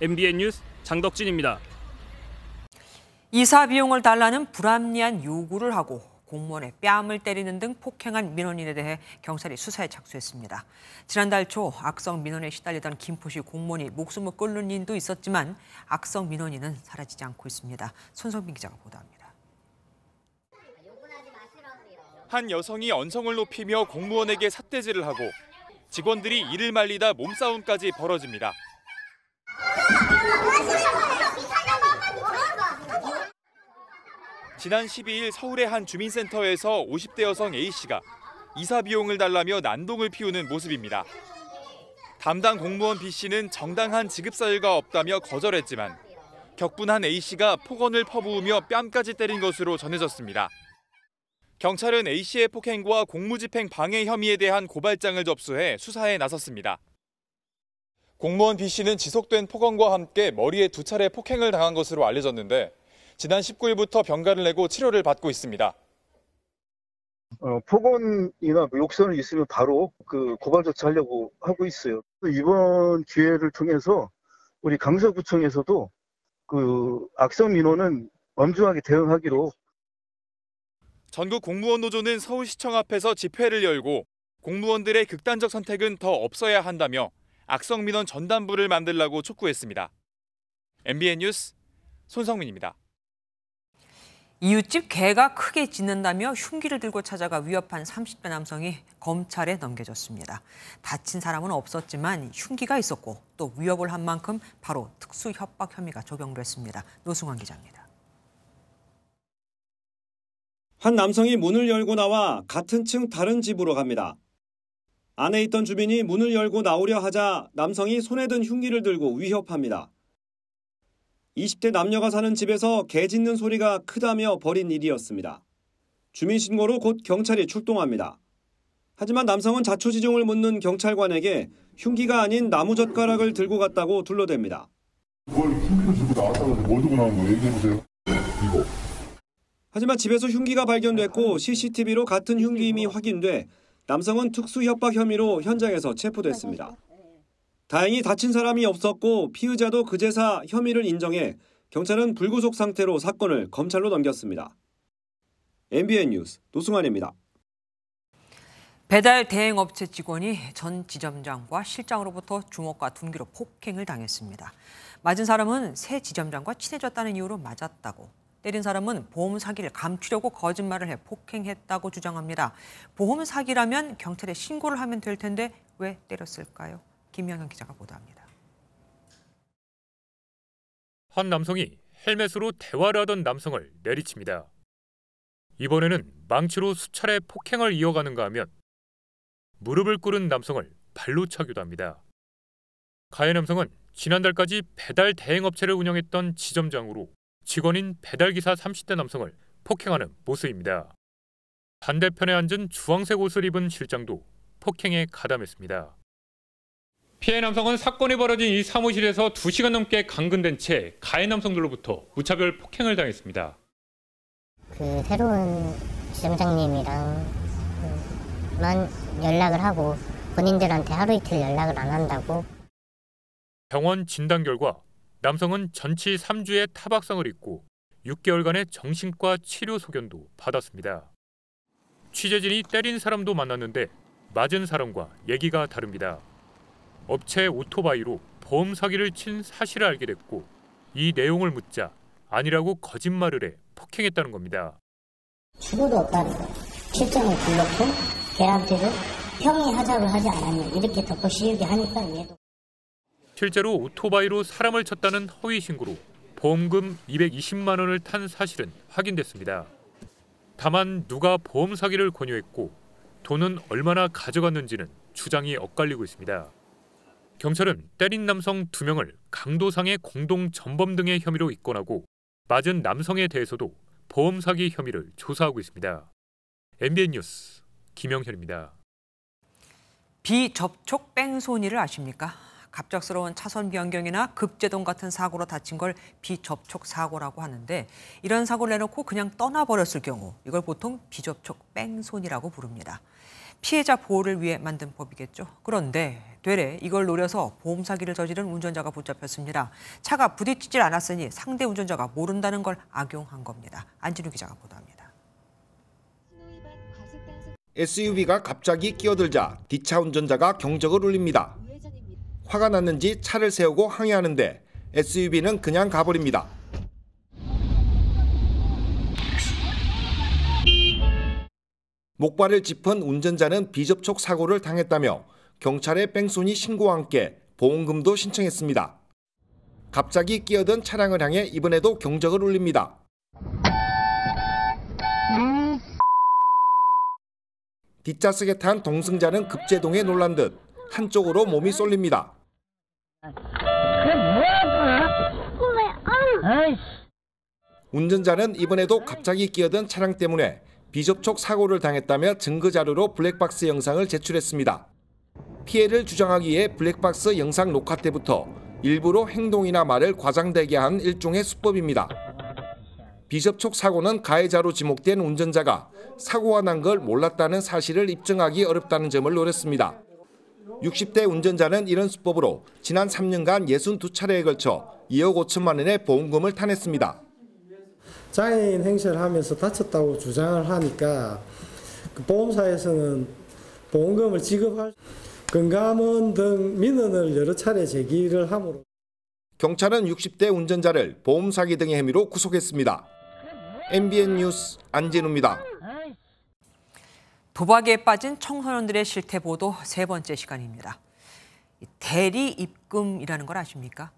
MBN 뉴스 장덕진입니다. 이사 비용을 달라는 불합리한 요구를 하고 공무원의 뺨을 때리는 등 폭행한 민원인에 대해 경찰이 수사에 착수했습니다. 지난달 초 악성 민원에 시달리던 김포시 공무원이 목숨을 끊는 일도 있었지만 악성 민원인은 사라지지 않고 있습니다. 손성빈 기자가 보도합니다. 한 여성이 언성을 높이며 공무원에게 삿대질을 하고 직원들이 이를 말리다 몸싸움까지 벌어집니다. 지난 12일 서울의 한 주민센터에서 50대 여성 A씨가 이사 비용을 달라며 난동을 피우는 모습입니다. 담당 공무원 B씨는 정당한 지급 사유가 없다며 거절했지만 격분한 A씨가 폭언을 퍼부으며 뺨까지 때린 것으로 전해졌습니다. 경찰은 A씨의 폭행과 공무집행 방해 혐의에 대한 고발장을 접수해 수사에 나섰습니다. 공무원 B씨는 지속된 폭언과 함께 머리에 2차례 폭행을 당한 것으로 알려졌는데 지난 19일부터 병가를 내고 치료를 받고 있습니다. 폭언이나 욕설이 있으면 바로 고발 조치하려고 하고 있어요. 이번 기회를 통해서 우리 강서구청에서도 악성 민원은 엄중하게 대응하기로. 전국 공무원 노조는 서울시청 앞에서 집회를 열고 공무원들의 극단적 선택은 더 없어야 한다며 악성 민원 전담부를 만들라고 촉구했습니다. MBN 뉴스 손성민입니다. 이웃집 개가 크게 짖는다며 흉기를 들고 찾아가 위협한 30대 남성이 검찰에 넘겨졌습니다. 다친 사람은 없었지만 흉기가 있었고 또 위협을 한 만큼 바로 특수협박 혐의가 적용됐습니다. 노승환 기자입니다. 한 남성이 문을 열고 나와 같은 층 다른 집으로 갑니다. 안에 있던 주민이 문을 열고 나오려 하자 남성이 손에 든 흉기를 들고 위협합니다. 20대 남녀가 사는 집에서 개 짖는 소리가 크다며 벌인 일이었습니다. 주민 신고로 곧 경찰이 출동합니다. 하지만 남성은 자초지종을 묻는 경찰관에게 흉기가 아닌 나무젓가락을 들고 갔다고 둘러댑니다. 뭘 흉기를 들고 나왔다고 뭘 들고 나온 거예요? 얘기해보세요. 이거. 하지만 집에서 흉기가 발견됐고 CCTV로 같은 흉기임이 확인돼 남성은 특수협박 혐의로 현장에서 체포됐습니다. 다행히 다친 사람이 없었고 피의자도 그제사 혐의를 인정해 경찰은 불구속 상태로 사건을 검찰로 넘겼습니다. MBN 뉴스 노승환입니다. 배달 대행업체 직원이 전 지점장과 실장으로부터 주먹과 둔기로 폭행을 당했습니다. 맞은 사람은 새 지점장과 친해졌다는 이유로 맞았다고, 때린 사람은 보험 사기를 감추려고 거짓말을 해 폭행했다고 주장합니다. 보험 사기라면 경찰에 신고를 하면 될 텐데 왜 때렸을까요? 김명현 기자가 보도합니다. 한 남성이 헬멧으로 대화를 하던 남성을 내리칩니다. 이번에는 망치로 수차례 폭행을 이어가는가 하면 무릎을 꿇은 남성을 발로 차기도 합니다. 가해 남성은 지난달까지 배달 대행업체를 운영했던 지점장으로 직원인 배달기사 30대 남성을 폭행하는 모습입니다. 반대편에 앉은 주황색 옷을 입은 실장도 폭행에 가담했습니다. 피해 남성은 사건이 벌어진 이 사무실에서 2시간 넘게 감금된 채 가해 남성들로부터 무차별 폭행을 당했습니다. 새로운 지점장님이랑만 연락을 하고 본인들한테 하루 이틀 연락을 안 한다고. 병원 진단 결과 남성은 전치 3주의 타박상을 입고 6개월간의 정신과 치료 소견도 받았습니다. 취재진이 때린 사람도 만났는데 맞은 사람과 얘기가 다릅니다. 업체 오토바이로 보험 사기를 친 사실을 알게 됐고 이 내용을 묻자 아니라고 거짓말을 해 폭행했다는 겁니다. 죽어도 없다는 거. 실장을 불렀고 걔한테도 형이 하자고 하지 않았냐 이렇게 덮어 씌우게 하니까 얘도. 실제로 오토바이로 사람을 쳤다는 허위 신고로 보험금 220만 원을 탄 사실은 확인됐습니다. 다만 누가 보험 사기를 권유했고 돈은 얼마나 가져갔는지는 주장이 엇갈리고 있습니다. 경찰은 때린 남성 2명을 강도상의 공동 전범 등의 혐의로 입건하고 맞은 남성에 대해서도 보험 사기 혐의를 조사하고 있습니다. MBN 뉴스 김영현입니다. 비접촉 뺑소니를 아십니까? 갑작스러운 차선 변경이나 급제동 같은 사고로 다친 걸 비접촉 사고라고 하는데 이런 사고를 내놓고 그냥 떠나버렸을 경우 이걸 보통 비접촉 뺑소니라고 부릅니다. 피해자 보호를 위해 만든 법이겠죠. 그런데 되레 이걸 노려서 보험 사기를 저지른 운전자가 붙잡혔습니다. 차가 부딪히질 않았으니 상대 운전자가 모른다는 걸 악용한 겁니다. 안진우 기자가 보도합니다. SUV가 갑자기 끼어들자 뒷차 운전자가 경적을 울립니다. 화가 났는지 차를 세우고 항의하는데 SUV는 그냥 가버립니다. 목발을 짚은 운전자는 비접촉 사고를 당했다며 경찰에 뺑소니 신고와 함께 보험금도 신청했습니다. 갑자기 끼어든 차량을 향해 이번에도 경적을 울립니다. 뒷좌석에 탄 동승자는 급제동에 놀란 듯 한쪽으로 몸이 쏠립니다. 운전자는 이번에도 갑자기 끼어든 차량 때문에 비접촉 사고를 당했다며 증거자료로 블랙박스 영상을 제출했습니다. 피해를 주장하기 위해 블랙박스 영상 녹화 때부터 일부러 행동이나 말을 과장되게 한 일종의 수법입니다. 비접촉 사고는 가해자로 지목된 운전자가 사고가 난 걸 몰랐다는 사실을 입증하기 어렵다는 점을 노렸습니다. 60대 운전자는 이런 수법으로 지난 3년간 62차례에 걸쳐 2억 5천만 원의 보험금을 타냈습니다. 장애인 행세를 하면서 다쳤다고 주장을 하니까 보험사에서는 보험금을 지급할 금감원 등 민원을 여러 차례 제기를 하므로 경찰은 60대 운전자를 보험 사기 등의 혐의로 구속했습니다. MBN 뉴스 안진우입니다. 도박에 빠진 청소년들의 실태 보도 세 번째 시간입니다. 대리 입금이라는 걸 아십니까?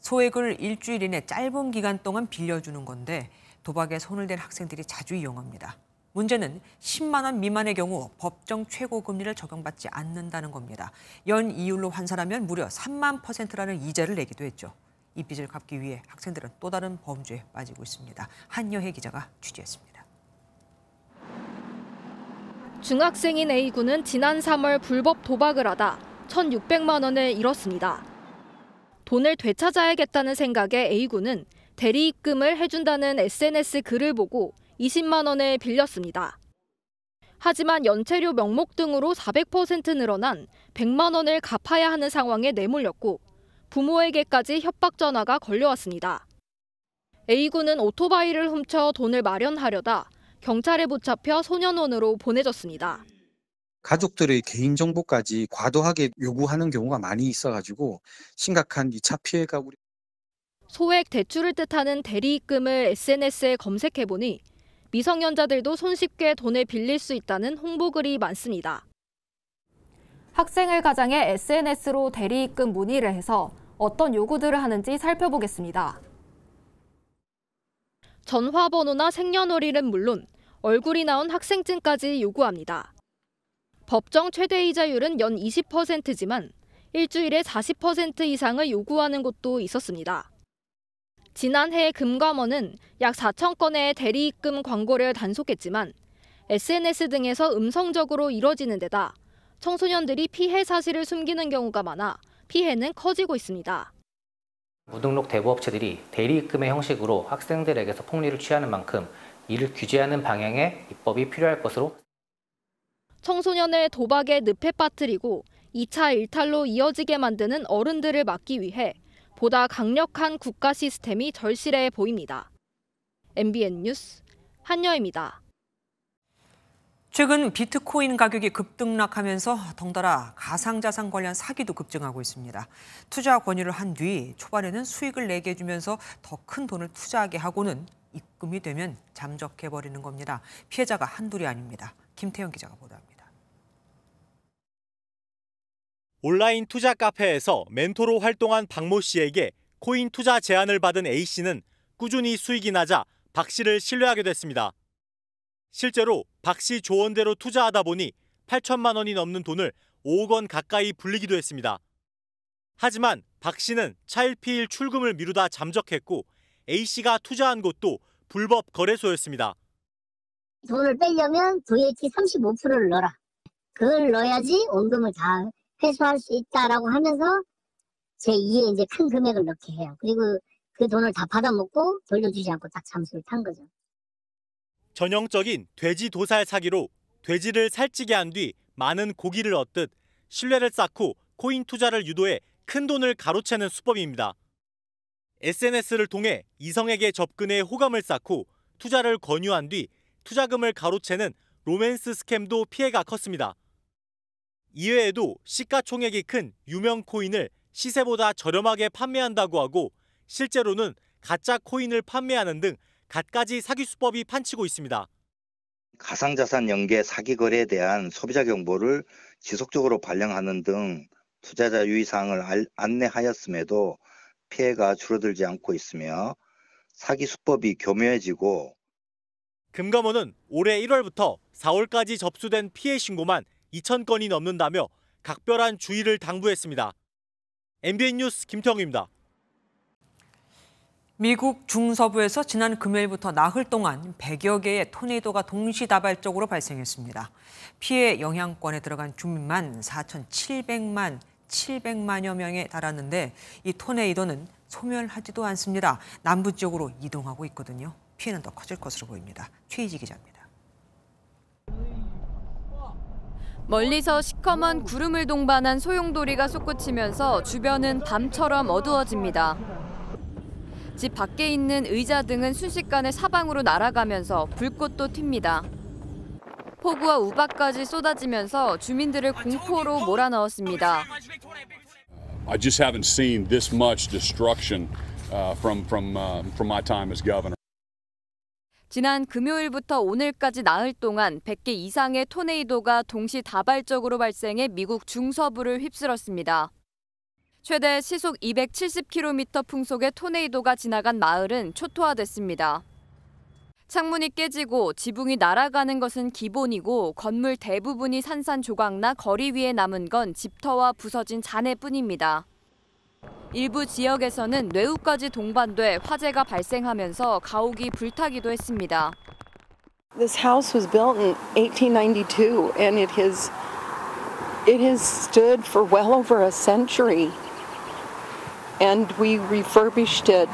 소액을 일주일 이내 짧은 기간 동안 빌려주는 건데 도박에 손을 댄 학생들이 자주 이용합니다. 문제는 10만 원 미만의 경우 법정 최고 금리를 적용받지 않는다는 겁니다. 연 이율로 환산하면 무려 3만%라는 이자를 내기도 했죠. 이 빚을 갚기 위해 학생들은 또 다른 범죄에 빠지고 있습니다. 한여혜 기자가 취재했습니다. 중학생인 A군은 지난 3월 불법 도박을 하다 1,600만 원을 잃었습니다. 돈을 되찾아야겠다는 생각에 A군은 대리 입금을 해준다는 SNS 글을 보고 20만 원을 빌렸습니다. 하지만 연체료 명목 등으로 400% 늘어난 100만 원을 갚아야 하는 상황에 내몰렸고 부모에게까지 협박 전화가 걸려왔습니다. A군은 오토바이를 훔쳐 돈을 마련하려다 경찰에 붙잡혀 소년원으로 보내졌습니다. 가족들의 개인정보까지 과도하게 요구하는 경우가 많이 있어가지고 심각한 2차 피해가 우리. 소액 대출을 뜻하는 대리 입금을 SNS에 검색해보니 미성년자들도 손쉽게 돈을 빌릴 수 있다는 홍보글이 많습니다. 학생을 가장해 SNS로 대리 입금 문의를 해서 어떤 요구들을 하는지 살펴보겠습니다. 전화번호나 생년월일은 물론 얼굴이 나온 학생증까지 요구합니다. 법정 최대 이자율은 연 20%지만 일주일에 40% 이상을 요구하는 곳도 있었습니다. 지난해 금감원은 약 4천 건의 대리 입금 광고를 단속했지만 SNS 등에서 음성적으로 이뤄지는 데다 청소년들이 피해 사실을 숨기는 경우가 많아 피해는 커지고 있습니다. 무등록 대부업체들이 대리 입금의 형식으로 학생들에게서 폭리를 취하는 만큼 이를 규제하는 방향의 입법이 필요할 것으로. 청소년을 도박에 늪에 빠뜨리고 2차 일탈로 이어지게 만드는 어른들을 막기 위해 보다 강력한 국가 시스템이 절실해 보입니다. MBN 뉴스 한여입니다. 최근 비트코인 가격이 급등락하면서 덩달아 가상자산 관련 사기도 급증하고 있습니다. 투자 권유를 한 뒤 초반에는 수익을 내게 해주면서 더 큰 돈을 투자하게 하고는 입금이 되면 잠적해버리는 겁니다. 피해자가 한둘이 아닙니다. 김태형 기자가 보도합니다. 온라인 투자 카페에서 멘토로 활동한 박모 씨에게 코인 투자 제안을 받은 A 씨는 꾸준히 수익이 나자 박 씨를 신뢰하게 됐습니다. 실제로 박 씨 조언대로 투자하다 보니 8천만 원이 넘는 돈을 5억 원 가까이 불리기도 했습니다. 하지만 박 씨는 차일피일 출금을 미루다 잠적했고 A 씨가 투자한 곳도 불법 거래소였습니다. 돈을 빼려면 VAT 35%를 넣어라. 그걸 넣어야지 원금을 다 회수할 수 있다라고 하면서 제2의 이제 큰 금액을 넣게 해요. 그리고 그 돈을 다 받아먹고 돌려주지 않고 딱 잠수를 탄 거죠. 전형적인 돼지 도살 사기로 돼지를 살찌게 한 뒤 많은 고기를 얻듯 신뢰를 쌓고 코인 투자를 유도해 큰 돈을 가로채는 수법입니다. SNS를 통해 이성에게 접근해 호감을 쌓고 투자를 권유한 뒤 투자금을 가로채는 로맨스 스캠도 피해가 컸습니다. 이외에도 시가총액이 큰 유명 코인을 시세보다 저렴하게 판매한다고 하고 실제로는 가짜 코인을 판매하는 등 갖가지 사기 수법이 판치고 있습니다. 가상자산 연계 사기 거래에 대한 소비자 정보를 지속적으로 발령하는 등 투자자 유의사항을 안내하였음에도 피해가 줄어들지 않고 있으며 사기 수법이 교묘해지고 금감원은 올해 1월부터 4월까지 접수된 피해 신고만 2,000건이 넘는다며 각별한 주의를 당부했습니다. MBN 뉴스 김태형입니다. 미국 중서부에서 지난 금요일부터 나흘 동안 100여 개의 토네이도가 동시다발적으로 발생했습니다. 피해 영향권에 들어간 주민만 4,700만여 명에 달았는데 이 토네이도는 소멸하지도 않습니다. 남부 지역으로 이동하고 있거든요. 피해는 더 커질 것으로 보입니다. 최희지 기자입니다. 멀리서 시커먼 구름을 동반한 소용돌이가 솟구치면서 주변은 밤처럼 어두워집니다. 집 밖에 있는 의자 등은 순식간에 사방으로 날아가면서 불꽃도 튑니다. 폭우와 우박까지 쏟아지면서 주민들을 공포로 몰아넣었습니다. I just haven't seen this much destruction from my time as governor. 지난 금요일부터 오늘까지 나흘 동안 100개 이상의 토네이도가 동시다발적으로 발생해 미국 중서부를 휩쓸었습니다. 최대 시속 270km 풍속의 토네이도가 지나간 마을은 초토화됐습니다. 창문이 깨지고 지붕이 날아가는 것은 기본이고 건물 대부분이 산산조각나 거리 위에 남은 건 집터와 부서진 잔해뿐입니다. 일부 지역에서는 뇌우까지 동반돼 화재가 발생하면서 가옥이 불타기도 했습니다. This house was built in 1892 and it has stood for well over a century. And we refurbished it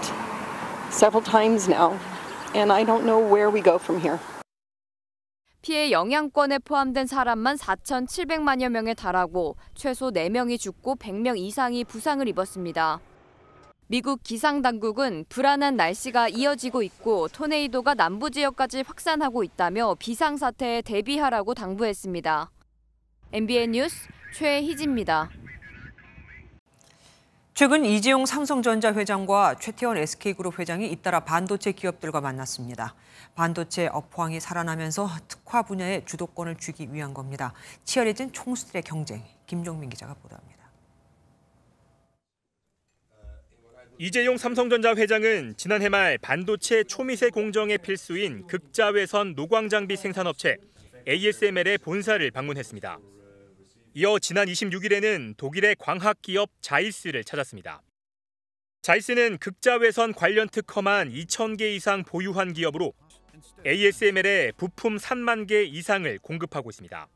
several times now. And I don't know where we go from here. 피해 영향권에 포함된 사람만 4,700만여 명에 달하고 최소 4명이 죽고 100명 이상이 부상을 입었습니다. 미국 기상당국은 불안한 날씨가 이어지고 있고 토네이도가 남부 지역까지 확산하고 있다며 비상사태에 대비하라고 당부했습니다. MBN 뉴스 최희지입니다. 최근 이재용 삼성전자 회장과 최태원 SK그룹 회장이 잇따라 반도체 기업들과 만났습니다. 반도체 업황이 살아나면서 특화 분야의 주도권을 쥐기 위한 겁니다. 치열해진 총수들의 경쟁, 김종민 기자가 보도합니다. 이재용 삼성전자 회장은 지난해 말 반도체 초미세 공정에 필수인 극자외선 노광장비 생산업체 ASML의 본사를 방문했습니다. 이어 지난 26일에는 독일의 광학기업 자이스를 찾았습니다. 자이스는 극자외선 관련 특허만 2,000개 이상 보유한 기업으로 ASML에 부품 3만 개 이상을 공급하고 있습니다.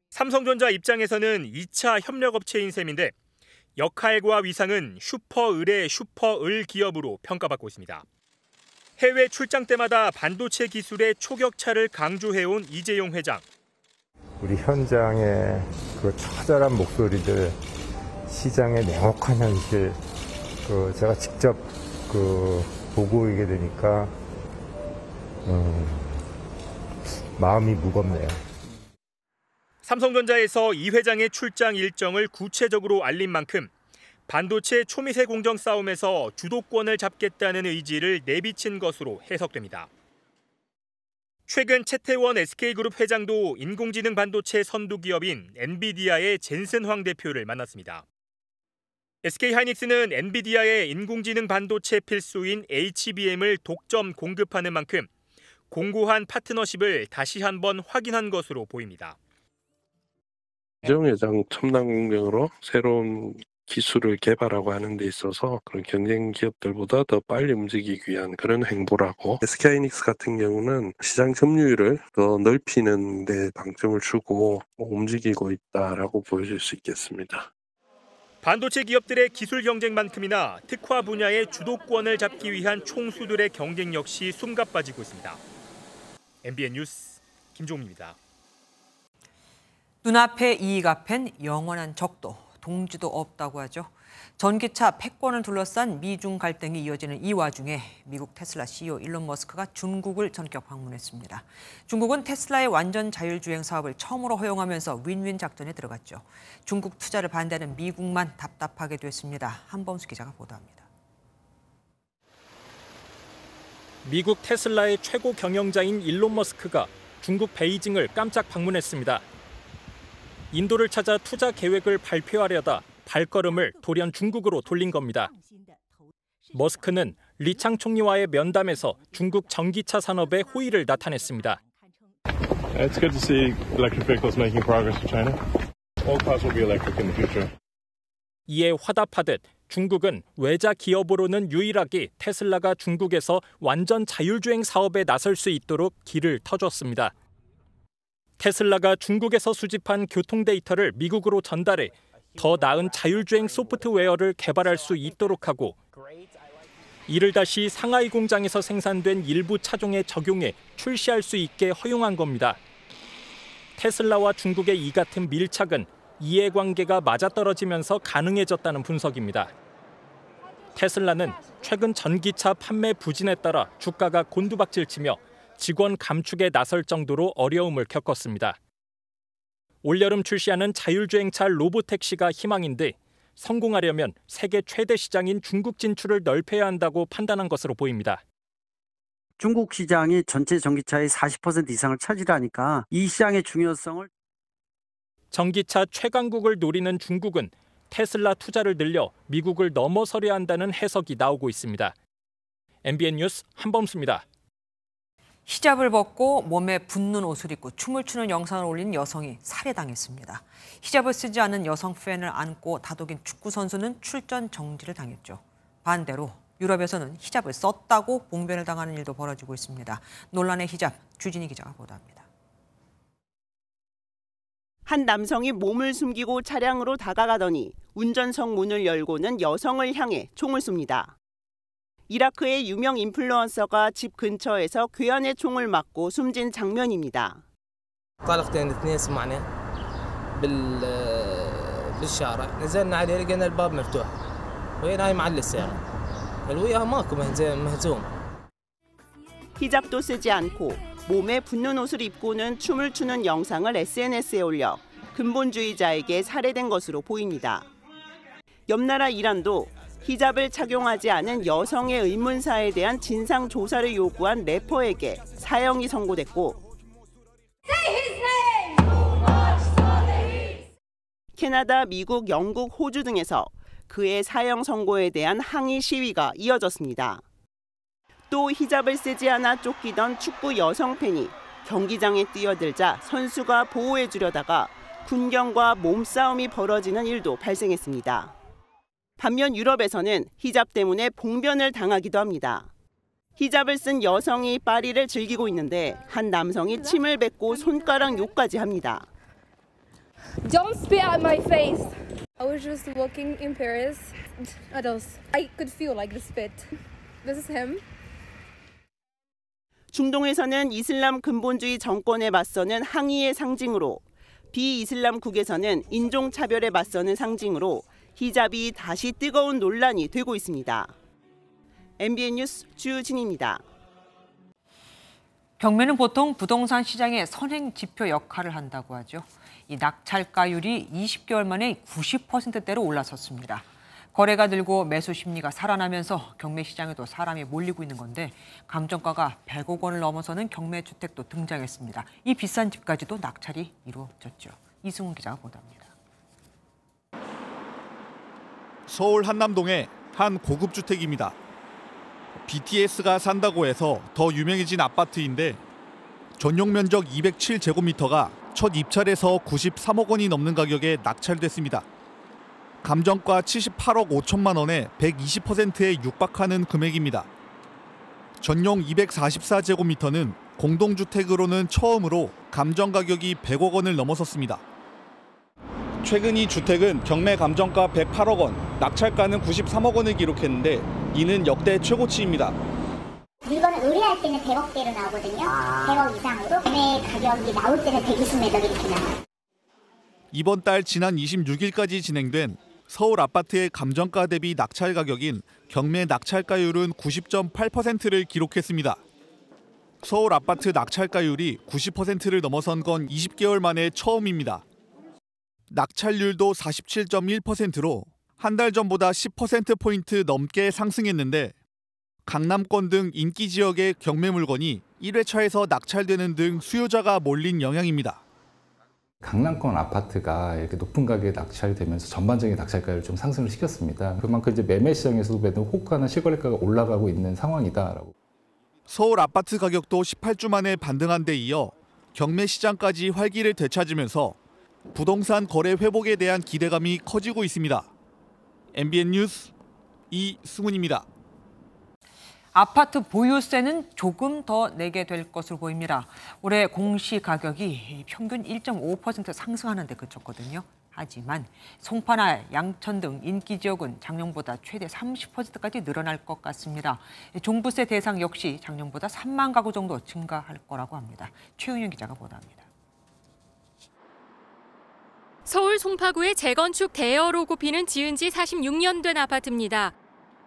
삼성전자 입장에서는 2차 협력업체인 셈인데 역할과 위상은 슈퍼을의 슈퍼을 기업으로 평가받고 있습니다. 해외 출장 때마다 반도체 기술의 초격차를 강조해온 이재용 회장. 우리 현장의 그 처절한 목소리들, 시장의 냉혹한 현실, 제가 직접 보고 있게 되니까 마음이 무겁네요. 삼성전자에서 이 회장의 출장 일정을 구체적으로 알린 만큼 반도체 초미세 공정 싸움에서 주도권을 잡겠다는 의지를 내비친 것으로 해석됩니다. 최근 최태원 SK그룹 회장도 인공지능 반도체 선두기업인 엔비디아의 젠슨 황 대표를 만났습니다. SK하이닉스는 엔비디아의 인공지능 반도체 필수인 HBM을 독점 공급하는 만큼 공고한 파트너십을 다시 한번 확인한 것으로 보입니다. 이재용 회장 첨단 공정으로 새로운 기술을 개발하고 하는 데 있어서 그런 경쟁 기업들보다 더 빨리 움직이기 위한 그런 행보라고, SK하이닉스 같은 경우는 시장 점유율을 더 넓히는 데 방점을 주고 움직이고 있다라고 보여줄 수 있겠습니다. 반도체 기업들의 기술 경쟁만큼이나 특화 분야의 주도권을 잡기 위한 총수들의 경쟁 역시 숨가빠지고 있습니다. MBN 뉴스 김종민입니다. 눈앞에 이익 앞엔 영원한 적도, 동지도 없다고 하죠. 전기차 패권을 둘러싼 미중 갈등이 이어지는 이 와중에 미국 테슬라 CEO 일론 머스크가 중국을 전격 방문했습니다. 중국은 테슬라의 완전 자율주행 사업을 처음으로 허용하면서 윈윈 작전에 들어갔죠. 중국 투자를 반대하는 미국만 답답하게 됐습니다. 한범수 기자가 보도합니다. 미국 테슬라의 최고 경영자인 일론 머스크가 중국 베이징을 깜짝 방문했습니다. 인도를 찾아 투자 계획을 발표하려다 발걸음을 돌연 중국으로 돌린 겁니다. 머스크는 리창 총리와의 면담에서 중국 전기차 산업의 호의를 나타냈습니다. It's good to see electric vehicles making progress in China. All cars will be electric in the future. 이에 화답하듯 중국은 외자 기업으로는 유일하게 테슬라가 중국에서 완전 자율주행 사업에 나설 수 있도록 길을 터줬습니다. 테슬라가 중국에서 수집한 교통 데이터를 미국으로 전달해 더 나은 자율주행 소프트웨어를 개발할 수 있도록 하고, 이를 다시 상하이 공장에서 생산된 일부 차종에 적용해 출시할 수 있게 허용한 겁니다. 테슬라와 중국의 이 같은 밀착은 이해관계가 맞아떨어지면서 가능해졌다는 분석입니다. 테슬라는 최근 전기차 판매 부진에 따라 주가가 곤두박질치며 직원 감축에 나설 정도로 어려움을 겪었습니다. 올여름 출시하는 자율주행차 로보택시가 희망인데 성공하려면 세계 최대 시장인 중국 진출을 넓혀야 한다고 판단한 것으로 보입니다. 중국 시장이 전체 전기차의 40% 이상을 차지하니까 이 시장의 중요성을 전기차 최강국을 노리는 중국은 테슬라 투자를 늘려 미국을 넘어서려 한다는 해석이 나오고 있습니다. MBN 뉴스 한범수입니다. 히잡을 벗고 몸에 붙는 옷을 입고 춤을 추는 영상을 올린 여성이 살해당했습니다. 히잡을 쓰지 않은 여성 팬을 안고 다독인 축구 선수는 출전 정지를 당했죠. 반대로 유럽에서는 히잡을 썼다고 봉변을 당하는 일도 벌어지고 있습니다. 논란의 히잡, 주진희 기자가 보도합니다. 한 남성이 몸을 숨기고 차량으로 다가가더니 운전석 문을 열고는 여성을 향해 총을 쏩니다. 이라크의 유명 인플루언서가 집 근처에서 괴한의 총을 맞고 숨진 장면입니다. طلقتين اثنين سمعنا بالشارع نزلنا عليه لقينا الباب مفتوح وهي نايمة على السيارة الوياها ماكو مهزوم. 히잡도 쓰지 않고 몸에 붙는 옷을 입고는 춤을 추는 영상을 SNS에 올려 근본주의자에게 살해된 것으로 보입니다. 옆나라 이란도 히잡을 착용하지 않은 여성의 의문사에 대한 진상 조사를 요구한 래퍼에게 사형이 선고됐고 캐나다, 미국, 영국, 호주 등에서 그의 사형 선고에 대한 항의 시위가 이어졌습니다. 또 히잡을 쓰지 않아 쫓기던 축구 여성 팬이 경기장에 뛰어들자 선수가 보호해 주려다가 군경과 몸싸움이 벌어지는 일도 발생했습니다. 반면 유럽에서는 히잡 때문에 봉변을 당하기도 합니다. 히잡을 쓴 여성이 파리를 즐기고 있는데 한 남성이 침을 뱉고 손가락 욕까지 합니다. Don't spit at my face. I was just walking in Paris. Adults. I could feel like the spit. This is him. 중동에서는 이슬람 근본주의 정권에 맞서는 항의의 상징으로, 비이슬람국에서는 인종차별에 맞서는 상징으로 히잡이 다시 뜨거운 논란이 되고 있습니다. MBN 뉴스 주진희입니다. 경매는 보통 부동산 시장의 선행 지표 역할을 한다고 하죠. 이 낙찰가율이 20개월 만에 90%대로 올라섰습니다. 거래가 늘고 매수 심리가 살아나면서 경매 시장에도 사람이 몰리고 있는 건데 감정가가 100억 원을 넘어서는 경매 주택도 등장했습니다. 이 비싼 집까지도 낙찰이 이루어졌죠. 이승훈 기자가 보도합니다. 서울 한남동의 한 고급 주택입니다. BTS가 산다고 해서 더 유명해진 아파트인데 전용 면적 207제곱미터가 첫 입찰에서 93억 원이 넘는 가격에 낙찰됐습니다. 감정가 78억 5천만 원에 120%에 육박하는 금액입니다. 전용 244제곱미터는 공동주택으로는 처음으로 감정 가격이 100억 원을 넘어섰습니다. 최근 이 주택은 경매 감정가 108억 원, 낙찰가는 93억 원을 기록했는데 이는 역대 최고치입니다. 물건을 의뢰할 때는 100억대로 나오거든요. 100억 이상으로. 경매 가격이 나올 때는 120 몇 억 이렇게 나와요. 이번 달 지난 26일까지 진행된 서울 아파트의 감정가 대비 낙찰 가격인 경매 낙찰가율은 90.8%를 기록했습니다. 서울 아파트 낙찰가율이 90%를 넘어선 건 20개월 만에 처음입니다. 낙찰률도 47.1%로 한 달 전보다 10%포인트 넘게 상승했는데 강남권 등 인기 지역의 경매 물건이 1회차에서 낙찰되는 등 수요자가 몰린 영향입니다. 강남권 아파트가 이렇게 높은 가격에 낙찰되면서 전반적인 낙찰가를 좀 상승을 시켰습니다. 그만큼 이제 매매 시장에서도 매도 호가나 실거래가가 올라가고 있는 상황이다라고. 서울 아파트 가격도 18주 만에 반등한 데 이어 경매 시장까지 활기를 되찾으면서 부동산 거래 회복에 대한 기대감이 커지고 있습니다. MBN 뉴스 이승훈입니다. 아파트 보유세는 조금 더 내게 될 것으로 보입니다. 올해 공시 가격이 평균 1.5% 상승하는 데 그쳤거든요. 하지만 송파나 양천 등 인기 지역은 작년보다 최대 30%까지 늘어날 것 같습니다. 종부세 대상 역시 작년보다 3만 가구 정도 증가할 거라고 합니다. 최은영 기자가 보도합니다. 서울 송파구의 재건축 대여로 꼽히는 지은 지 46년 된 아파트입니다.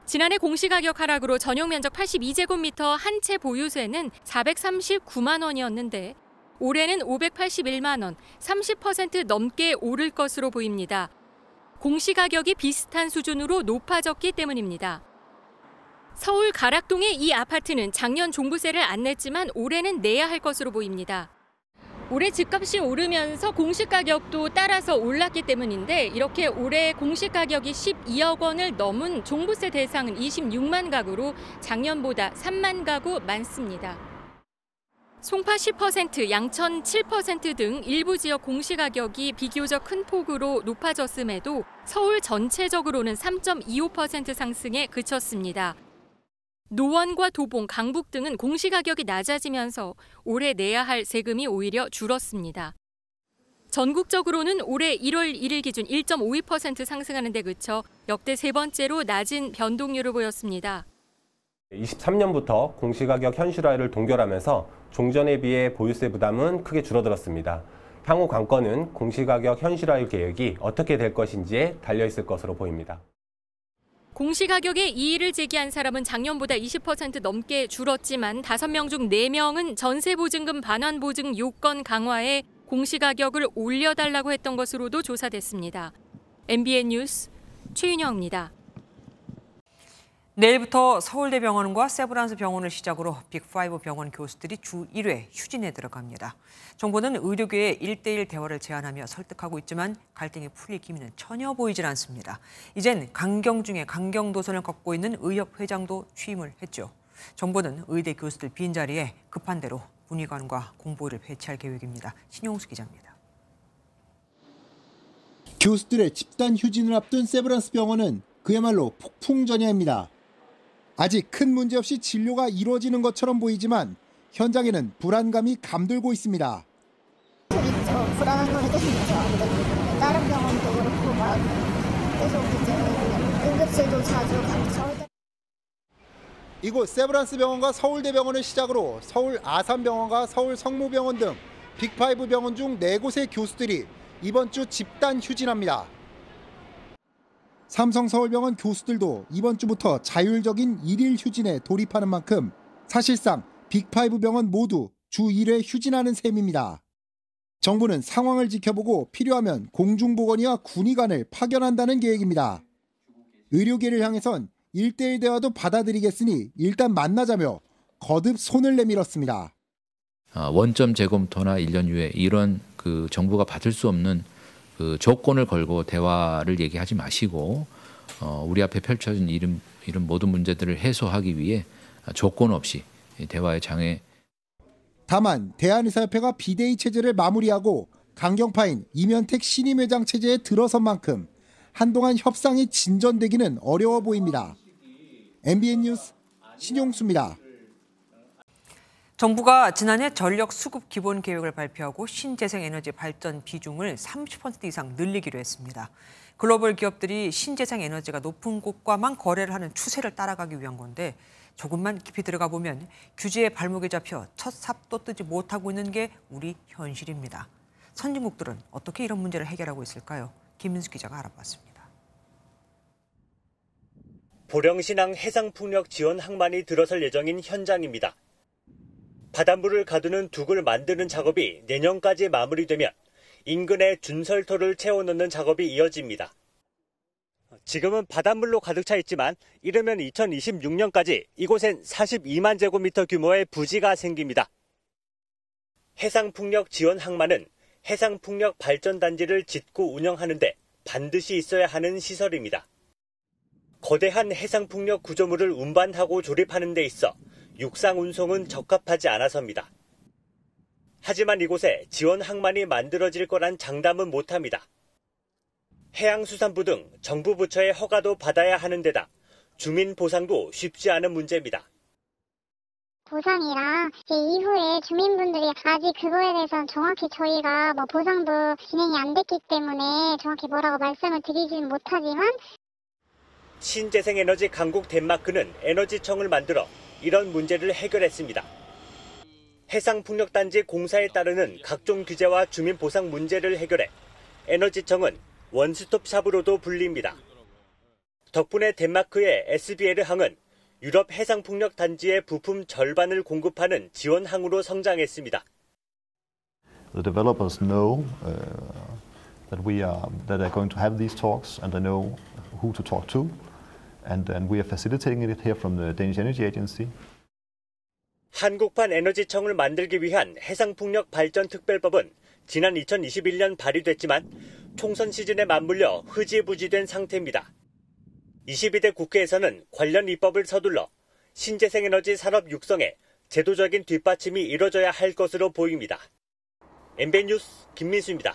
지난해 공시가격 하락으로 전용 면적 82제곱미터 한 채 보유세는 439만 원이었는데 올해는 581만 원, 30% 넘게 오를 것으로 보입니다. 공시가격이 비슷한 수준으로 높아졌기 때문입니다. 서울 가락동의 이 아파트는 작년 종부세를 안 냈지만 올해는 내야 할 것으로 보입니다. 올해 집값이 오르면서 공시가격도 따라서 올랐기 때문인데 이렇게 올해 공시가격이 12억 원을 넘은 종부세 대상은 26만 가구로 작년보다 3만 가구 많습니다. 송파 10%, 양천 7% 등 일부 지역 공시가격이 비교적 큰 폭으로 높아졌음에도 서울 전체적으로는 3.25% 상승에 그쳤습니다. 노원과 도봉, 강북 등은 공시가격이 낮아지면서 올해 내야 할 세금이 오히려 줄었습니다. 전국적으로는 올해 1월 1일 기준 1.52% 상승하는 데 그쳐 역대 세 번째로 낮은 변동률을 보였습니다. 23년부터 공시가격 현실화를 동결하면서 종전에 비해 보유세 부담은 크게 줄어들었습니다. 향후 관건은 공시가격 현실화 계획이 어떻게 될 것인지에 달려있을 것으로 보입니다. 공시가격에 이의를 제기한 사람은 작년보다 20% 넘게 줄었지만 5명 중 4명은 전세보증금 반환보증 요건 강화에 공시가격을 올려달라고 했던 것으로도 조사됐습니다. MBN 뉴스 최윤영입니다. 내일부터 서울대병원과 세브란스 병원을 시작으로 빅5 병원 교수들이 주 1회 휴진에 들어갑니다. 정부는 의료계의 1대1 대화를 제안하며 설득하고 있지만 갈등이 풀릴 기미는 전혀 보이질 않습니다. 이젠 강경 중에 강경 도선을 걷고 있는 의협 회장도 취임을 했죠. 정부는 의대 교수들 빈자리에 급한 대로 문의관과 공보를 배치할 계획입니다. 신용수 기자입니다. 교수들의 집단 휴진을 앞둔 세브란스 병원은 그야말로 폭풍전야입니다. 아직 큰 문제 없이 진료가 이루어지는 것처럼 보이지만 현장에는 불안감이 감돌고 있습니다. 있죠. 불안한 건 계속 있죠. 다른 병원도 그렇고 막 계속 이제 응급실도 자주 가죠. 이곳 세브란스 병원과 서울대병원을 시작으로 서울 아산병원과 서울 성모병원 등 빅5 병원 중 4곳의 교수들이 이번 주 집단 휴진합니다. 삼성서울병원 교수들도 이번 주부터 자율적인 1일 휴진에 돌입하는 만큼 사실상 빅5 병원 모두 주 1회 휴진하는 셈입니다. 정부는 상황을 지켜보고 필요하면 공중보건의와 군의관을 파견한다는 계획입니다. 의료계를 향해선 1대1 대화도 받아들이겠으니 일단 만나자며 거듭 손을 내밀었습니다. 원점 재검토나 1년 후에 이런 정부가 받을 수 없는 조건을 걸고 대화를 얘기하지 마시고 우리 앞에 펼쳐진 이런 모든 문제들을 해소하기 위해 조건 없이 대화의 장에. 다만 대한의사협회가 비대위 체제를 마무리하고 강경파인 이면택 신임회장 체제에 들어선 만큼 한동안 협상이 진전되기는 어려워 보입니다. MBN 뉴스 신용수입니다. 정부가 지난해 전력 수급 기본 계획을 발표하고 신재생 에너지 발전 비중을 30% 이상 늘리기로 했습니다. 글로벌 기업들이 신재생 에너지가 높은 곳과만 거래를 하는 추세를 따라가기 위한 건데 조금만 깊이 들어가 보면 규제에 발목이 잡혀 첫 삽도 뜨지 못하고 있는 게 우리 현실입니다. 선진국들은 어떻게 이런 문제를 해결하고 있을까요? 김민수 기자가 알아봤습니다. 보령신항 해상풍력 지원 항만이 들어설 예정인 현장입니다. 바닷물을 가두는 둑을 만드는 작업이 내년까지 마무리되면 인근에 준설토를 채워넣는 작업이 이어집니다. 지금은 바닷물로 가득 차 있지만 이르면 2026년까지 이곳엔 42만 제곱미터 규모의 부지가 생깁니다. 해상풍력 지원 항만은 해상풍력 발전단지를 짓고 운영하는데 반드시 있어야 하는 시설입니다. 거대한 해상풍력 구조물을 운반하고 조립하는 데 있어 육상 운송은 적합하지 않아서입니다. 하지만 이곳에 지원 항만이 만들어질 거란 장담은 못합니다. 해양수산부 등 정부 부처의 허가도 받아야 하는 데다 주민 보상도 쉽지 않은 문제입니다. 보상이랑 이후에 주민분들이 아직 그거에 대해서는 정확히 저희가 보상도 진행이 안 됐기 때문에 정확히 뭐라고 말씀을 드리지는 못하지만 신재생에너지 강국 덴마크는 에너지청을 만들어 이런 문제를 해결했습니다. 해상풍력단지 공사에 따르는 각종 규제와 주민보상 문제를 해결해 에너지청은 원스톱샵으로도 불립니다. 덕분에 덴마크의 SBL 항은 유럽 해상풍력단지의 부품 절반을 공급하는 지원항으로 성장했습니다. The developers know that they're going to have these talks and they know who to talk to, and we are facilitating it here from the Danish Energy Agency. 한국판 에너지청을 만들기 위한 해상풍력 발전 특별법은 지난 2021년 발의됐지만 총선 시즌에 맞물려 흐지부지된 상태입니다. 22대 국회에서는 관련 입법을 서둘러 신재생에너지 산업 육성에 제도적인 뒷받침이 이뤄져야 할 것으로 보입니다. MBN 뉴스 김민수입니다.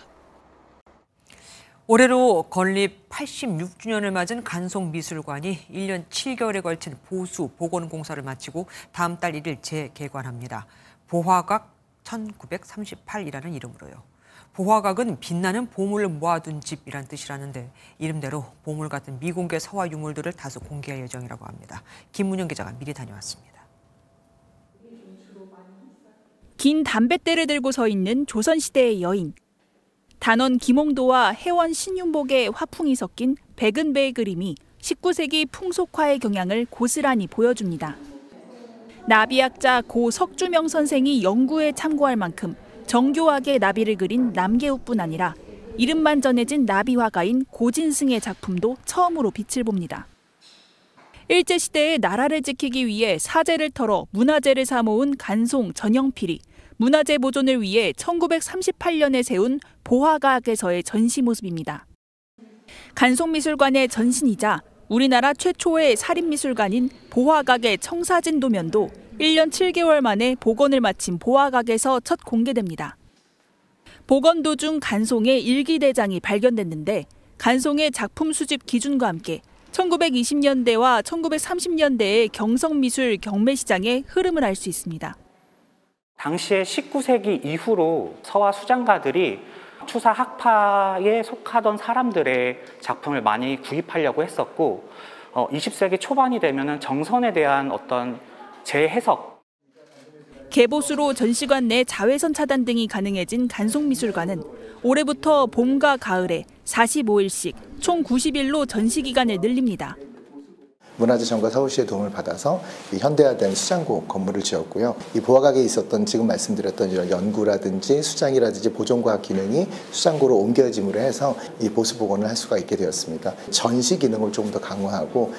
올해로 건립 86주년을 맞은 간송미술관이 1년 7개월에 걸친 보수 복원 공사를 마치고 다음 달 1일 재개관합니다. 보화각 1938이라는 이름으로요. 보화각은 빛나는 보물을 모아둔 집이란 뜻이라는데 이름대로 보물 같은 미공개 서화 유물들을 다수 공개할 예정이라고 합니다. 김문영 기자가 미리 다녀왔습니다. 긴 담뱃대를 들고 서 있는 조선시대의 여인. 단원 김홍도와 해원 신윤복의 화풍이 섞인 백은배의 그림이 19세기 풍속화의 경향을 고스란히 보여줍니다. 나비학자 고 석주명 선생이 연구에 참고할 만큼 정교하게 나비를 그린 남계우뿐 아니라 이름만 전해진 나비 화가인 고진승의 작품도 처음으로 빛을 봅니다. 일제시대의 나라를 지키기 위해 사제를 털어 문화재를 사모은 간송 전영필이 문화재 보존을 위해 1938년에 세운 보화각에서의 전시 모습입니다. 간송미술관의 전신이자 우리나라 최초의 살인미술관인 보화각의 청사진 도면도 1년 7개월 만에 복원을 마친 보화각에서 첫 공개됩니다. 복원 도중 간송의 일기대장이 발견됐는데 간송의 작품 수집 기준과 함께 1920년대와 1930년대의 경성미술 경매시장의 흐름을 알 수 있습니다. 당시에 19세기 이후로 서화 수장가들이 추사 학파에 속하던 사람들의 작품을 많이 구입하려고 했었고 20세기 초반이 되면 정선에 대한 어떤 재해석. 개보수로 전시관 내 자외선 차단 등이 가능해진 간송미술관은 올해부터 봄과 가을에 45일씩 총 90일로 전시 기간을 늘립니다. 문화재청과 서울시의 도움을 받아서 현대화된 수장고 건물을 지었고요. 이 보화각에 있었던 지금 말씀드렸던 이런 연구라든지 수장이라든지 보존과학 기능이 수장고로 옮겨짐으로 해서 이 보수 복원을 할 수가 있게 되었습니다. 전시 기능을 조금 더 강화하고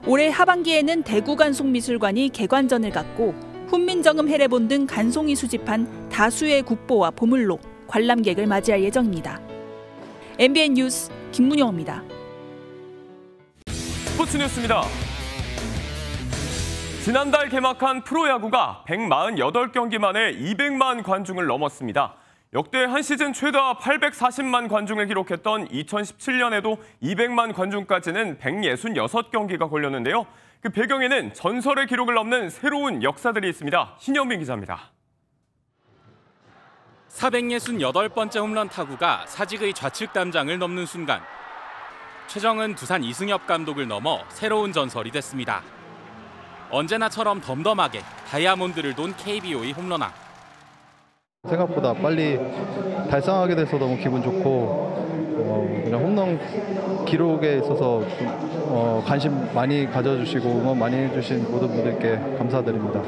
올해 하반기에는 대구 간송미술관이 개관전을 갖고 훈민정음 해례본 등 간송이 수집한 다수의 국보와 보물로 관람객을 맞이할 예정입니다. MBN 뉴스 김문영입니다. 스포츠 뉴스입니다. 지난달 개막한 프로야구가 148경기 만에 200만 관중을 넘었습니다. 역대 한 시즌 최다 840만 관중을 기록했던 2017년에도 200만 관중까지는 166경기가 걸렸는데요. 그 배경에는 전설의 기록을 넘는 새로운 역사들이 있습니다. 신영빈 기자입니다. 468번째 홈런 타구가 사직의 좌측 담장을 넘는 순간 최정은 두산 이승엽 감독을 넘어 새로운 전설이 됐습니다. 언제나처럼 덤덤하게 다이아몬드를 돈 KBO의 홈런왕. 생각보다 빨리 달성하게 돼서 너무 기분 좋고 그냥 홈런 기록에 있어서 관심 많이 가져주시고 응원 많이 해주신 모든 분들께 감사드립니다.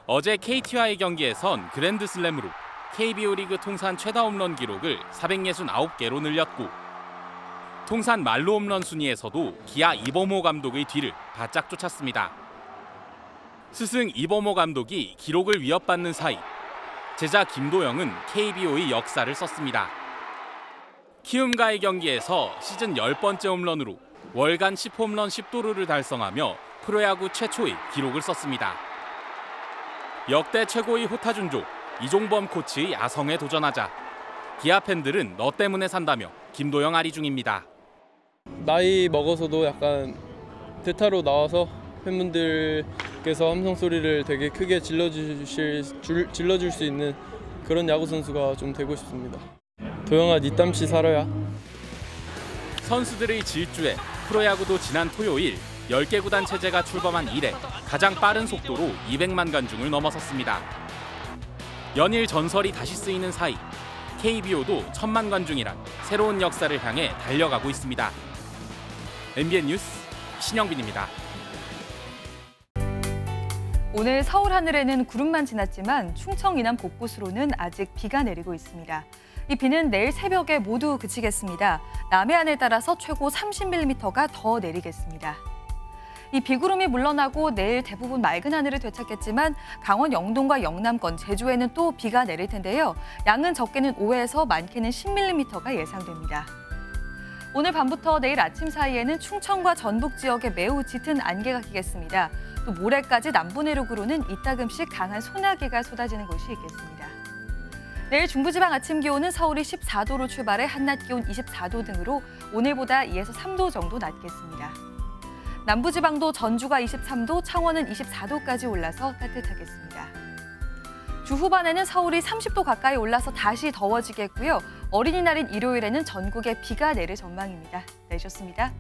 어제 KT와의 경기에선 그랜드슬램으로 KBO 리그 통산 최다 홈런 기록을 469개로 늘렸고 통산 말로 홈런 순위에서도 기아 이범호 감독의 뒤를 바짝 쫓았습니다. 스승 이범호 감독이 기록을 위협받는 사이 제자 김도영은 KBO의 역사를 썼습니다. 키움과의 경기에서 시즌 10번째 홈런으로 월간 10홈런 10도루를 달성하며 프로야구 최초의 기록을 썼습니다. 역대 최고의 호타준조 이종범 코치의 야성에 도전하자 기아 팬들은 너 때문에 산다며 김도영 아리 중입니다. 나이 먹어서도 약간 대타로 나와서 팬분들께서 함성 소리를 되게 크게 질러줄 수 있는 그런 야구 선수가 좀 되고 싶습니다. 도영아, 니 땀씨 살아야. 선수들의 질주에 프로야구도 지난 토요일 10개 구단 체제가 출범한 이래 가장 빠른 속도로 200만 관중을 넘어섰습니다. 연일 전설이 다시 쓰이는 사이 KBO도 1000만 관중이란 새로운 역사를 향해 달려가고 있습니다. MBN 뉴스 신영빈입니다. 오늘 서울 하늘에는 구름만 지났지만 충청 이남 곳곳으로는 아직 비가 내리고 있습니다. 이 비는 내일 새벽에 모두 그치겠습니다. 남해안에 따라서 최고 30mm가 더 내리겠습니다. 이 비구름이 물러나고 내일 대부분 맑은 하늘을 되찾겠지만 강원 영동과 영남권, 제주에는 또 비가 내릴 텐데요. 양은 적게는 5에서 많게는 10mm가 예상됩니다. 오늘 밤부터 내일 아침 사이에는 충청과 전북 지역에 매우 짙은 안개가 끼겠습니다. 또 모레까지 남부 내륙으로는 이따금씩 강한 소나기가 쏟아지는 곳이 있겠습니다. 내일 중부지방 아침 기온은 서울이 14도로 출발해 한낮 기온 24도 등으로 오늘보다 2에서 3도 정도 낮겠습니다. 남부지방도 전주가 23도, 창원은 24도까지 올라서 따뜻하겠습니다. 주 후반에는 서울이 30도 가까이 올라서 다시 더워지겠고요. 어린이날인 일요일에는 전국에 비가 내릴 전망입니다. 내셨습니다.